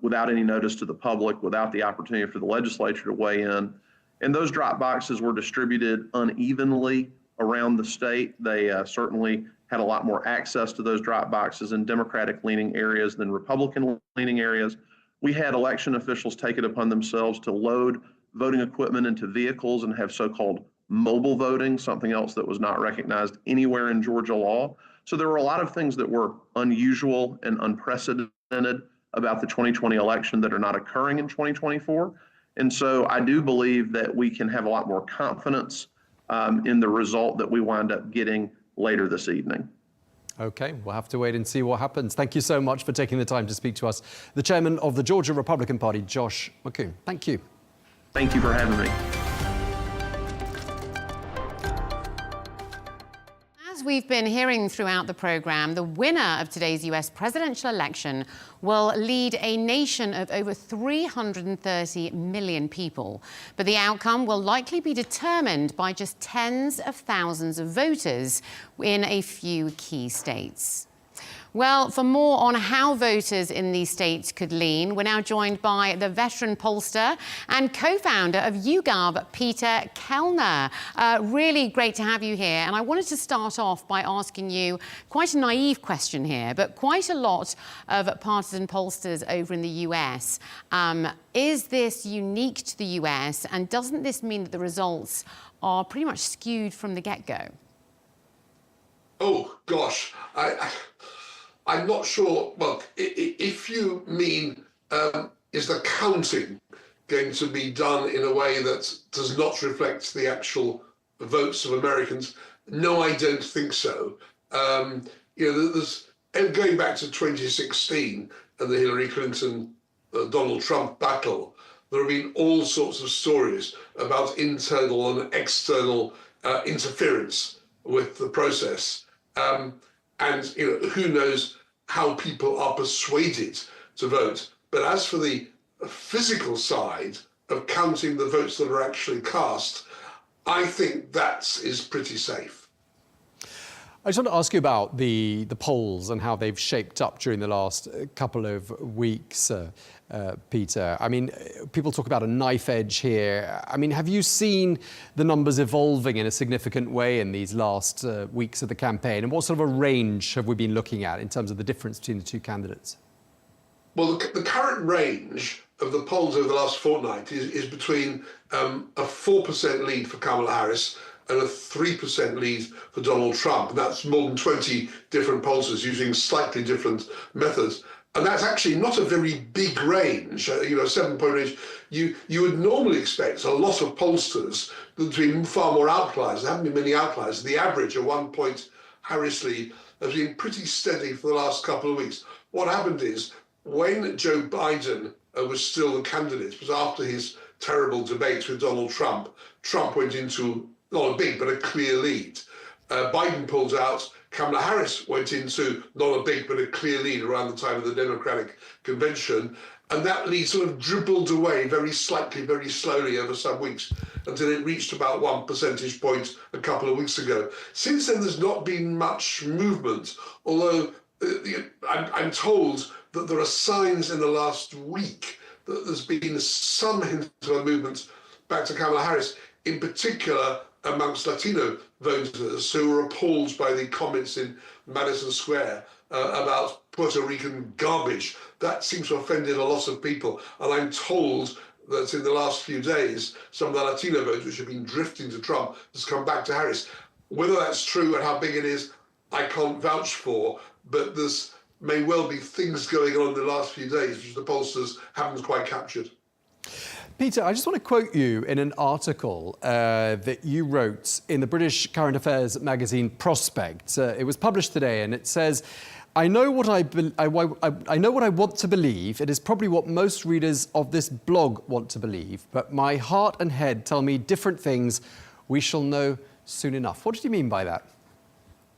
[SPEAKER 18] without any notice to the public, without the opportunity for the legislature to weigh in. And those drop boxes were distributed unevenly around the state. They certainly had a lot more access to those drop boxes in Democratic-leaning areas than Republican-leaning areas. We had election officials take it upon themselves to load voting equipment into vehicles and have so-called mobile voting, something else that was not recognized anywhere in Georgia law. So there were a lot of things that were unusual and unprecedented about the 2020 election that are not occurring in 2024. And so I do believe that we can have a lot more confidence in the result that we wind up getting later this evening.
[SPEAKER 2] OK, we'll have to wait and see what happens. Thank you so much for taking the time to speak to us. The chairman of the Georgia Republican Party, Josh Mckoon. Thank you.
[SPEAKER 18] Thank you for having me.
[SPEAKER 1] As we've been hearing throughout the program, the winner of today's US presidential election will lead a nation of over 330 million people. But the outcome will likely be determined by just tens of thousands of voters in a few key states. Well, for more on how voters in these states could lean, we're now joined by the veteran pollster and co-founder of YouGov, Peter Kellner. Really great to have you here. And I wanted to start off by asking you quite a naive question here, but quite a lot of partisan pollsters over in the US. Is this unique to the US? And doesn't this mean that the results are pretty much skewed from the get-go?
[SPEAKER 19] Oh, gosh. I'm not sure. Well, if you mean, is the counting going to be done in a way that does not reflect the actual votes of Americans? No, I don't think so. There's going back to 2016 and the Hillary Clinton, Donald Trump battle. There have been all sorts of stories about internal and external interference with the process. And who knows how people are persuaded to vote. But as for the physical side of counting the votes that are actually cast, I think that is pretty safe.
[SPEAKER 2] I just want to ask you about the polls and how they've shaped up during the last couple of weeks, Peter. I mean, people talk about a knife edge here. I mean, have you seen the numbers evolving in a significant way in these last weeks of the campaign? And what sort of a range have we been looking at in terms of the difference between the two candidates?
[SPEAKER 19] Well, the current range of the polls over the last fortnight is between a 4% lead for Kamala Harris and a 3% lead for Donald Trump. And that's more than 20 different pollsters using slightly different methods. And that's actually not a very big range, a 7-point range. You would normally expect a lot of pollsters to be far more outliers. There haven't been many outliers. The average, a 1-point Harris lead, has been pretty steady for the last couple of weeks. What happened is, when Joe Biden was still the candidate, but after his terrible debate with Donald Trump, Trump went into not a big, but a clear lead. Biden pulled out, Kamala Harris went into not a big but a clear lead around the time of the Democratic convention, and that lead sort of dribbled away very slightly, very slowly over some weeks until it reached about 1 percentage point a couple of weeks ago. Since then, there's not been much movement, although I'm told that there are signs in the last week that there's been some hint of a movement back to Kamala Harris, in particular amongst Latino voters who were appalled by the comments in Madison Square about Puerto Rican garbage. That seems to have offended a lot of people. And I'm told that in the last few days, some of the Latino voters which have been drifting to Trump has come back to Harris. Whether that's true and how big it is, I can't vouch for, but there's may well be things going on in the last few days which the pollsters haven't quite captured.
[SPEAKER 2] Peter, I just want to quote you in an article that you wrote in the British current affairs magazine Prospect. It was published today, and it says, I know what I want to believe. It is probably what most readers of this blog want to believe, but my heart and head tell me different things. We shall know soon enough. What did you mean by that?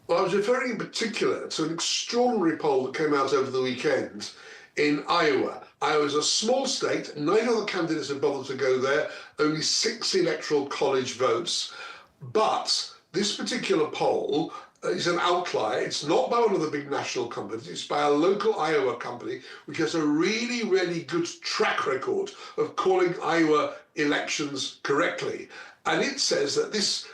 [SPEAKER 19] Well, I was referring in particular to an extraordinary poll that came out over the weekend in Iowa. Iowa is a small state. Neither of the candidates have bothered to go there. Only 6 electoral college votes. But this particular poll is an outlier. It's not by one of the big national companies. It's by a local Iowa company, which has a really, really good track record of calling Iowa elections correctly. And it says that this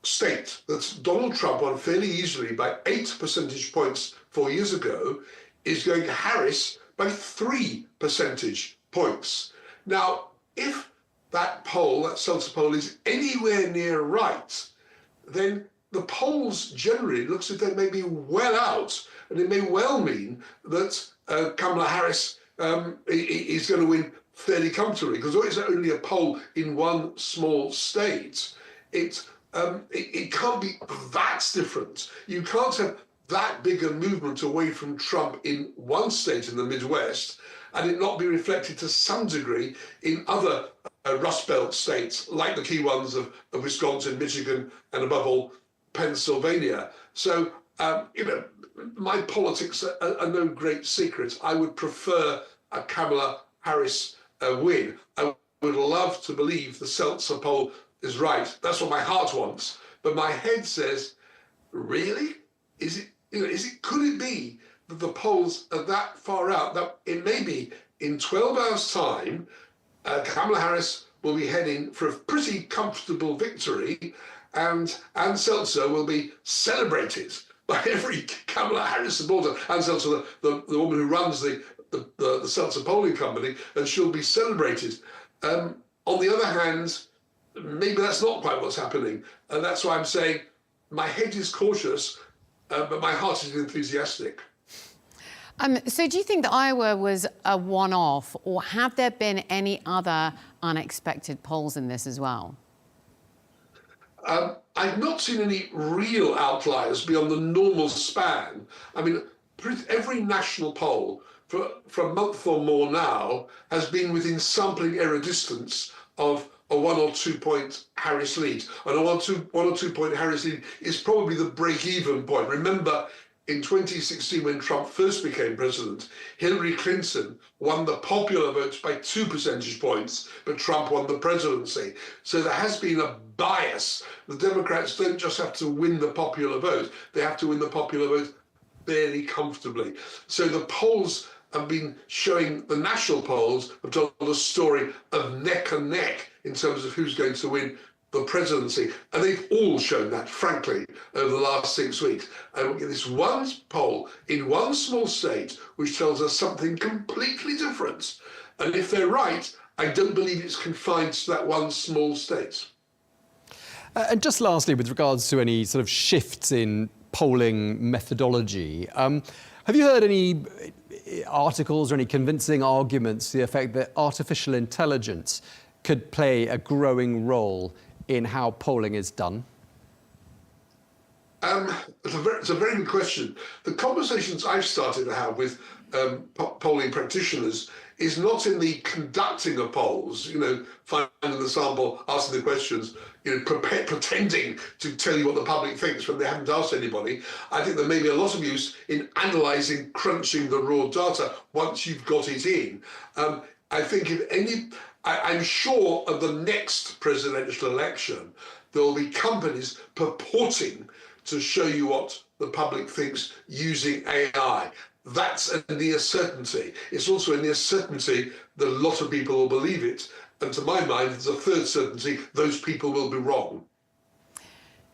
[SPEAKER 19] state that Donald Trump won fairly easily by 8 percentage points 4 years ago is going to Harris by 3 percentage points. Now, if that poll, that Seltzer poll, is anywhere near right, then the polls generally looks as if they may be well out, and it may well mean that Kamala Harris is going to win fairly comfortably, because although it's only a poll in one small state, it can't be that different. You can't have that big a movement away from Trump in one state in the Midwest and it not be reflected to some degree in other Rust Belt states, like the key ones of Wisconsin, Michigan, and above all, Pennsylvania. So, my politics are no great secret. I would prefer a Kamala Harris win. I would love to believe the Seltzer poll is right. That's what my heart wants. But my head says, really? Could it be that the polls are that far out that it may be in 12 hours' time, Kamala Harris will be heading for a pretty comfortable victory, and Ann Seltzer will be celebrated by every Kamala Harris supporter. Ann Seltzer, the woman who runs the Seltzer polling company, and she'll be celebrated. On the other hand, maybe that's not quite what's happening. And that's why I'm saying my head is cautious, but my heart is enthusiastic.
[SPEAKER 1] So do you think that Iowa was a one-off, or have there been any other unexpected polls in this as well?
[SPEAKER 19] I've not seen any real outliers beyond the normal span. I mean, every national poll for a month or more now has been within sampling error distance of a 1 or 2 point Harris lead. And a 1 or 2 point Harris lead is probably the break-even point. Remember, in 2016, when Trump first became president, Hillary Clinton won the popular votes by 2 percentage points, but Trump won the presidency. So there has been a bias. The Democrats don't just have to win the popular vote, they have to win the popular vote fairly comfortably. So the polls have been showing, the national polls have told a story of neck and neck in terms of who's going to win the presidency. And they've all shown that, frankly, over the last 6 weeks. And we get this one poll in one small state, which tells us something completely different. And if they're right, I don't believe it's confined to that one small state.
[SPEAKER 2] And just lastly, with regards to any sort of shifts in polling methodology, have you heard any articles or any convincing arguments to the effect that artificial intelligence could play a growing role in how polling is done?
[SPEAKER 19] It's a very good question. The conversations I've started to have with polling practitioners is not in the conducting of polls, finding the sample, asking the questions, pretending to tell you what the public thinks when they haven't asked anybody. I think there may be a lot of use in analysing, crunching the raw data once you've got it in. I think I'm sure of the next presidential election, there will be companies purporting to show you what the public thinks using AI. That's a near certainty. It's also a near certainty that a lot of people will believe it. And to my mind, there's a third certainty, those people will be wrong.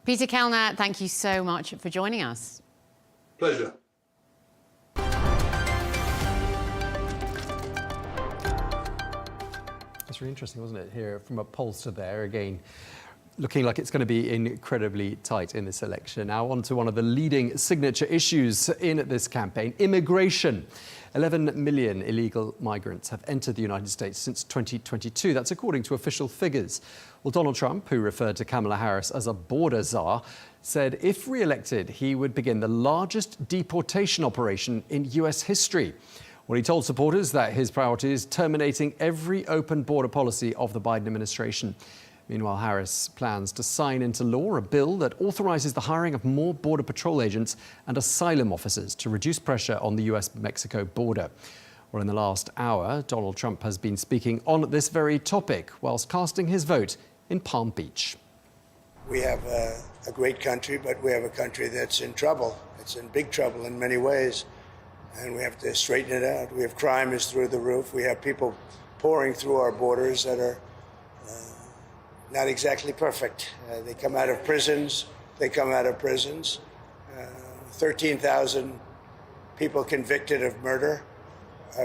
[SPEAKER 1] Peter Kellner, thank you so much for joining us.
[SPEAKER 19] Pleasure.
[SPEAKER 2] That's really interesting, wasn't it? Here from a pollster there again, looking like it's going to be incredibly tight in this election. Now on to one of the leading signature issues in this campaign, immigration. 11 million illegal migrants have entered the United States since 2022. That's according to official figures. Well, Donald Trump, who referred to Kamala Harris as a border czar, said if re-elected, he would begin the largest deportation operation in US history. Well, he told supporters that his priority is terminating every open border policy of the Biden administration. Meanwhile, Harris plans to sign into law a bill that authorizes the hiring of more Border Patrol agents and asylum officers to reduce pressure on the US-Mexico border. Well, in the last hour, Donald Trump has been speaking on this very topic whilst casting his vote in Palm Beach.
[SPEAKER 4] We have a great country, but we have a country that's in trouble. It's in big trouble in many ways, and we have to straighten it out. We have crime is through the roof. We have people pouring through our borders that are not exactly perfect. They come out of prisons. 13,000 people convicted of murder.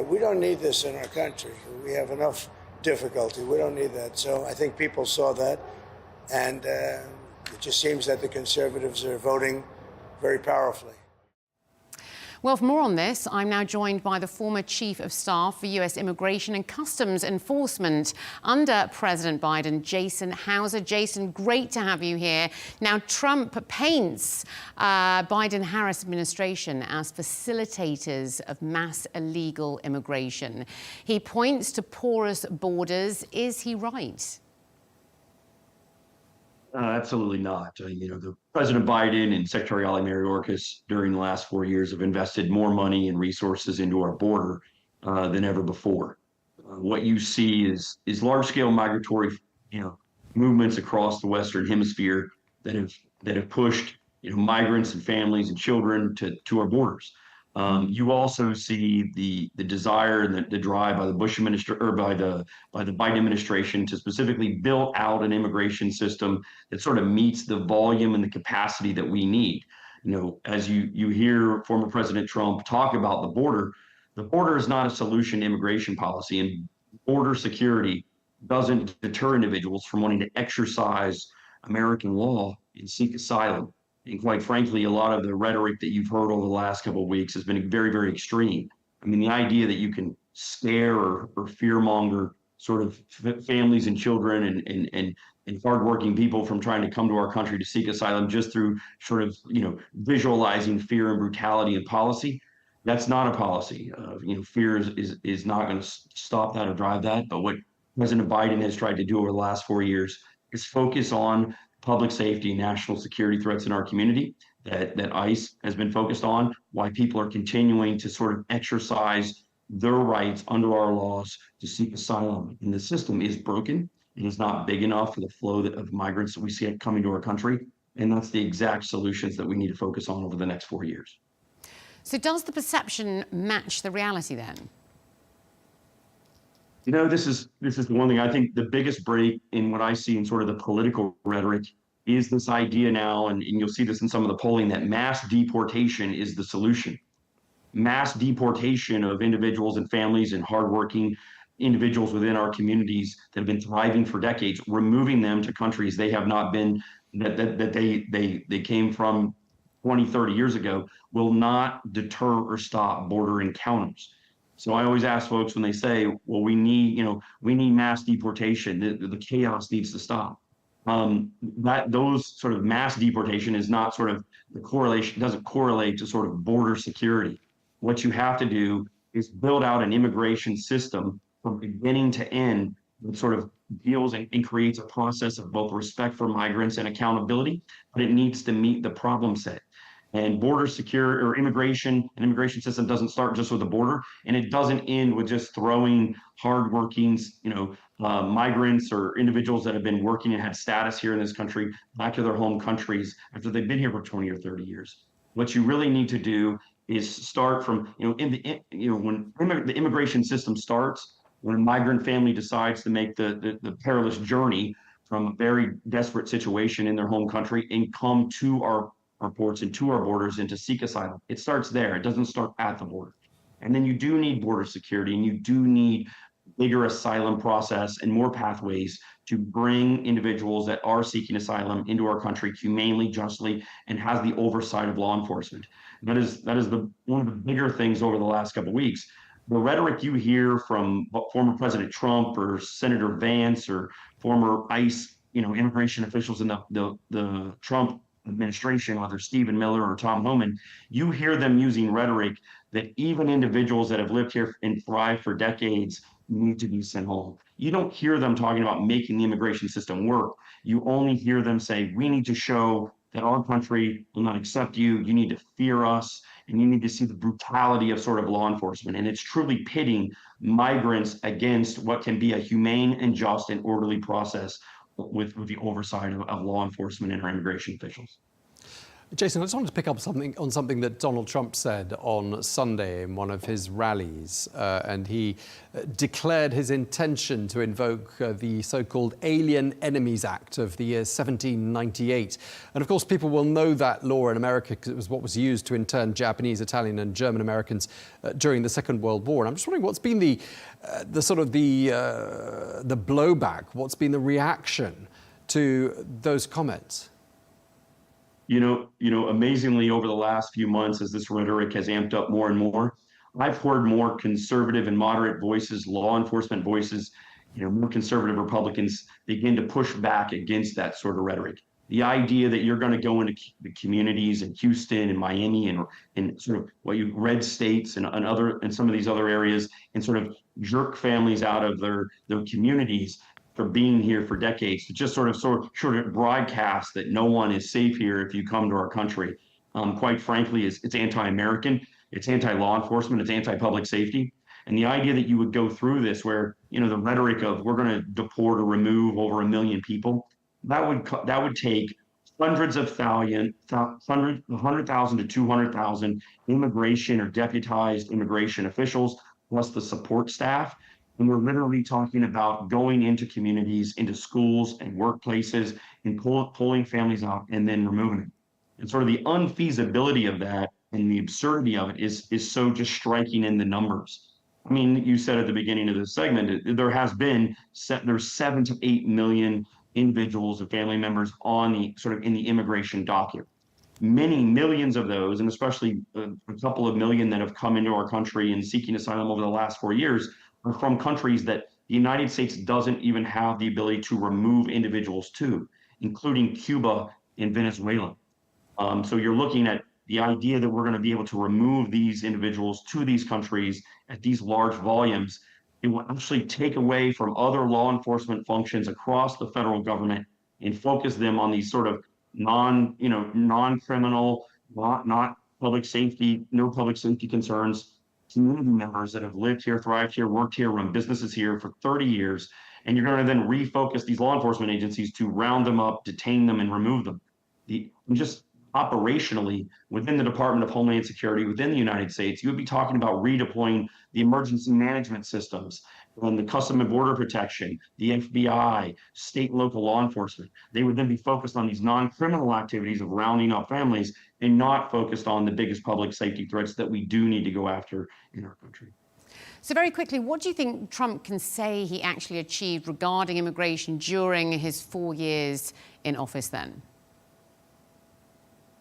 [SPEAKER 4] We don't need this in our country. We have enough difficulty. We don't need that. So I think people saw that. And it just seems that the conservatives are voting very powerfully.
[SPEAKER 1] Well, for more on this, I'm now joined by the former Chief of Staff for US Immigration and Customs Enforcement under President Biden, Jason Hauser. Jason, great to have you here. Now, Trump paints Biden-Harris administration as facilitators of mass illegal immigration. He points to porous borders. Is he right?
[SPEAKER 20] Absolutely not. The President Biden and Secretary Ali Mayorkas during the last 4 years have invested more money and resources into our border than ever before. What you see is large-scale migratory, movements across the Western Hemisphere that have pushed, migrants and families and children to our borders. You also see the desire and the drive by the Bush administration or by the Biden administration to specifically build out an immigration system that sort of meets the volume and the capacity that we need. As you hear former President Trump talk about the border is not a solution to immigration policy, and border security doesn't deter individuals from wanting to exercise American law and seek asylum. And quite frankly, a lot of the rhetoric that you've heard over the last couple of weeks has been very, very extreme. I mean, the idea that you can scare or fearmonger sort of families and children and hardworking people from trying to come to our country to seek asylum just through sort of, visualizing fear and brutality in policy, that's not a policy. Fear is not going to stop that or drive that. But what President Biden has tried to do over the last 4 years is focus on public safety and national security threats in our community that ICE has been focused on, why people are continuing to sort of exercise their rights under our laws to seek asylum. And the system is broken. It is not big enough for the flow of migrants that we see coming to our country. And that's the exact solutions that we need to focus on over the next 4 years.
[SPEAKER 1] So does the perception match the reality then?
[SPEAKER 20] This is the one thing. I think the biggest break in what I see in sort of the political rhetoric is this idea now, and you'll see this in some of the polling, that mass deportation is the solution. Mass deportation of individuals and families and hardworking individuals within our communities that have been thriving for decades, removing them to countries they have not been, that they came from 20, 30 years ago, will not deter or stop border encounters. So I always ask folks when they say, well, we need mass deportation, the chaos needs to stop. Those sort of mass deportation is not sort of the correlation, doesn't correlate to sort of border security. What you have to do is build out an immigration system from beginning to end that sort of deals and creates a process of both respect for migrants and accountability, but it needs to meet the problem set. And border secure or immigration, an immigration system doesn't start just with the border, and it doesn't end with just throwing hardworking, migrants or individuals that have been working and had status here in this country back to their home countries after they've been here for 20 or 30 years. What you really need to do is start from, when the immigration system starts, when a migrant family decides to make the perilous journey from a very desperate situation in their home country and come to our ports and to our borders and to seek asylum. It starts there. It doesn't start at the border. And then you do need border security, and you do need bigger asylum process and more pathways to bring individuals that are seeking asylum into our country humanely, justly, and has the oversight of law enforcement. That is one of the bigger things over the last couple of weeks. The rhetoric you hear from former President Trump or Senator Vance or former ICE, immigration officials in the Trump administration, whether Stephen Miller or Tom Homan, you hear them using rhetoric that even individuals that have lived here and thrived for decades need to be sent home. You don't hear them talking about making the immigration system work. You only hear them say, we need to show that our country will not accept you. You need to fear us, and you need to see the brutality of sort of law enforcement. And it's truly pitting migrants against what can be a humane and just and orderly process with the oversight of law enforcement and our immigration officials.
[SPEAKER 2] Jason, I just wanted to pick up on something that Donald Trump said on Sunday in one of his rallies, and he declared his intention to invoke the so-called Alien Enemies Act of the year 1798. And of course, people will know that law in America because it was what was used to intern Japanese, Italian and German Americans during the Second World War. And I'm just wondering what's been the blowback, what's been the reaction to those comments?
[SPEAKER 20] Amazingly, over the last few months, as this rhetoric has amped up more and more, I've heard more conservative and moderate voices, law enforcement voices, more conservative Republicans begin to push back against that sort of rhetoric. The idea that you're going to go into the communities in Houston and Miami and sort of red states and some of these other areas and sort of jerk families out of their communities for being here for decades, to just sort of broadcast that no one is safe here if you come to our country, quite frankly, it's anti-American, it's anti-law enforcement, it's anti-public safety. And the idea that you would go through this where, the rhetoric of we're going to deport or remove over 1 million people, that would take hundreds of thousands, 100,000 to 200,000 immigration or deputized immigration officials, plus the support staff. And we're literally talking about going into communities, into schools and workplaces and pulling families out and then removing them. And sort of the unfeasibility of that and the absurdity of it is so just striking in the numbers. I mean, you said at the beginning of this segment, there's 7 to 8 million individuals and family members on in the immigration docket. Many millions of those, and especially a couple of million that have come into our country and seeking asylum over the last 4 years, are from countries that the United States doesn't even have the ability to remove individuals to, including Cuba and Venezuela. So you're looking at the idea that we're going to be able to remove these individuals to these countries at these large volumes. It will actually take away from other law enforcement functions across the federal government and focus them on these sort of non-criminal, not public safety, no public safety concerns, community members that have lived here, thrived here, worked here, run businesses here for 30 years. And you're going to then refocus these law enforcement agencies to round them up, detain them, and remove them. Just operationally, within the Department of Homeland Security, within the United States, you would be talking about redeploying the emergency management systems and the Customs and Border Protection, the FBI, state and local law enforcement. They would then be focused on these non-criminal activities of rounding up families and not focused on the biggest public safety threats that we do need to go after in our country.
[SPEAKER 1] So very quickly, what do you think Trump can say he actually achieved regarding immigration during his 4 years in office then?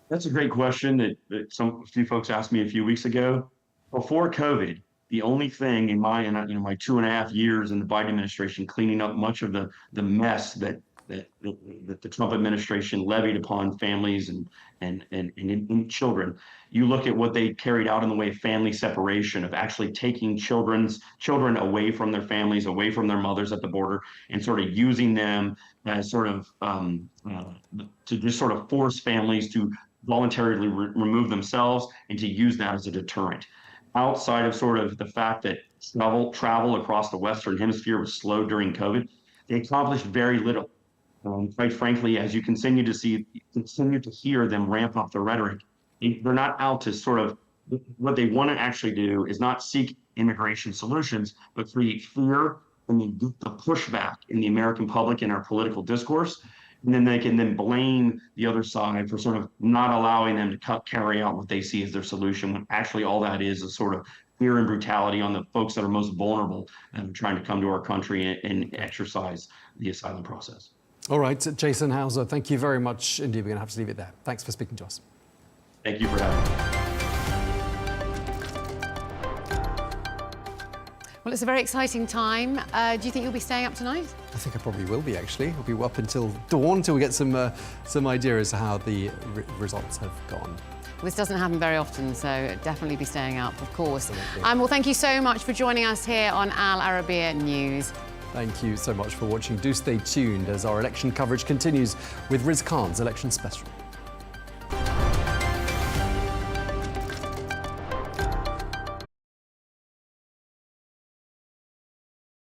[SPEAKER 20] That's a great question that a few folks asked me a few weeks ago. Before COVID, the only thing in my 2.5 years in the Biden administration, cleaning up much of the mess that that the Trump administration levied upon families and children. You look at what they carried out in the way of family separation, of actually taking children away from their families, away from their mothers at the border, and sort of using them as sort of to just sort of force families to voluntarily remove themselves and to use that as a deterrent. Outside of sort of the fact that travel across the Western Hemisphere was slowed during COVID, they accomplished very little. Quite frankly, as you continue to hear them ramp up the rhetoric, they're not out to sort of, what they want to actually do is not seek immigration solutions, but create fear and the pushback in the American public and our political discourse. And then they can then blame the other side for sort of not allowing them to carry out what they see as their solution, when actually all that is sort of fear and brutality on the folks that are most vulnerable and trying to come to our country and exercise the asylum process.
[SPEAKER 2] All right, Jason Hauser, thank you very much indeed. We're going to have to leave it there. Thanks for speaking to us.
[SPEAKER 20] Thank you for having me.
[SPEAKER 1] Well, it's a very exciting time. Do you think you'll be staying up tonight?
[SPEAKER 2] I think I probably will be, actually. I'll be up until dawn until we get some idea as to how the results have gone.
[SPEAKER 1] Well, this doesn't happen very often, so definitely be staying up, of course. Well, thank you so much for joining us here on Al Arabiya News.
[SPEAKER 2] Thank you so much for watching. Do stay tuned as our election coverage continues with Riz Khan's election special.